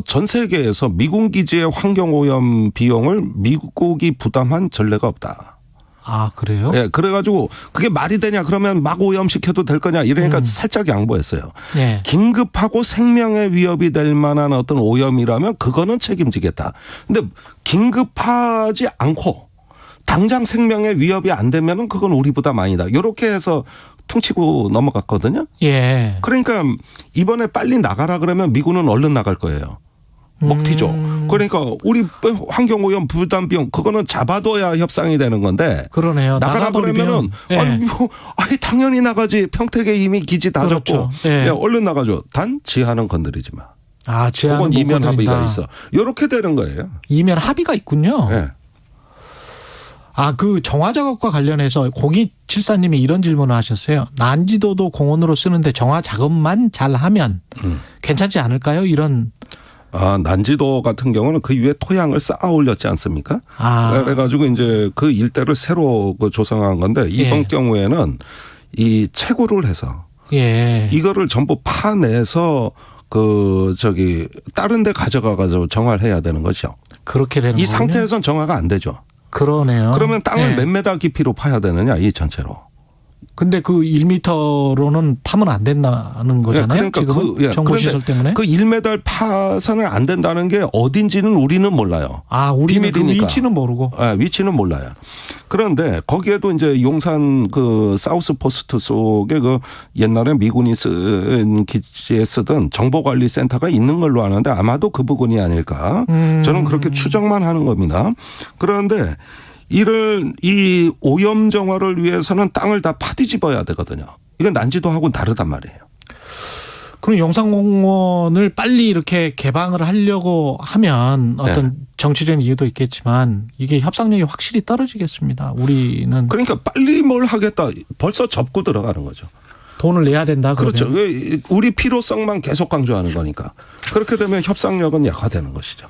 전 세계에서 미군 기지의 환경 오염 비용을 미국이 부담한 전례가 없다. 아 그래요? 예, 그래가지고 그게 말이 되냐 그러면 막 오염시켜도 될 거냐 이러니까 살짝 양보했어요. 긴급하고 생명의 위협이 될 만한 어떤 오염이라면 그거는 책임지겠다. 근데 긴급하지 않고 당장 생명의 위협이 안 되면은 그건 우리 부담 아니다. 이렇게 해서 퉁치고 넘어갔거든요. 그러니까 이번에 빨리 나가라 그러면 미군은 얼른 나갈 거예요. 먹튀죠. 그러니까 우리 환경오염 부담 비용 그거는 잡아둬야 협상이 되는 건데. 그러네요. 나가라 그러면은 아니 당연히 나가지. 평택에 이미 기지 다 졌고. 얼른 나가죠. 단 지하는 건드리지 마. 아 지하는 이면 합의가 있어. 이렇게 되는 거예요. 이면 합의가 있군요. 그 정화 작업과 관련해서 0274님이 이런 질문을 하셨어요. 난지도도 공원으로 쓰는데 정화 작업만 잘하면 괜찮지 않을까요? 이런. 난지도 같은 경우는 그 위에 토양을 쌓아 올렸지 않습니까? 그래가지고 이제 그 일대를 새로 조성한 건데 이번 경우에는 이 채굴을 해서 이거를 전부 파내서 다른 데 가져가서 정화를 해야 되는 거죠. 그렇게 되는 이 거군요. 상태에선 정화가 안 되죠. 그러네요. 그러면 땅을 몇 메다 깊이로 파야 되느냐 이 전체로. 근데 그 1m로는 파면 안 된다는 거잖아요. 그러니까 지금은 정보시설 때문에. 그 1m 파서는 안 된다는 게 어딘지는 우리는 몰라요. 우리는 비밀이니까. 그 위치는 모르고. 위치는 몰라요. 그런데 거기에도 이제 용산 그 사우스 포스트 속에 그 옛날에 미군이 쓴 기지에 쓰던 정보관리센터가 있는 걸로 아는데 아마도 그 부분이 아닐까. 저는 그렇게 추정만 하는 겁니다. 그런데 이 오염 정화를 위해서는 땅을 다 파뒤집어야 되거든요. 이건 난지도하고는 다르단 말이에요. 그럼 용산공원을 빨리 이렇게 개방을 하려고 하면 어떤 정치적인 이유도 있겠지만 이게 협상력이 확실히 떨어지겠습니다. 우리는. 그러니까 빨리 뭘 하겠다. 벌써 접고 들어가는 거죠. 돈을 내야 된다. 그렇죠. 우리 필요성만 계속 강조하는 거니까. 그렇게 되면 협상력은 약화되는 것이죠.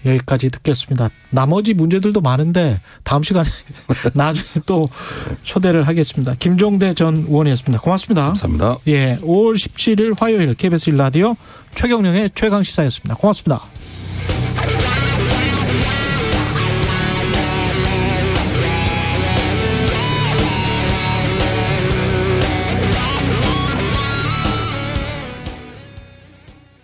여기까지 듣겠습니다. 나머지 문제들도 많은데 다음 시간에 나중에 또 초대를 하겠습니다. 김종대 전 의원이었습니다. 고맙습니다. 감사합니다. 5월 17일 화요일 KBS 1라디오 최경영의 최강시사였습니다. 고맙습니다.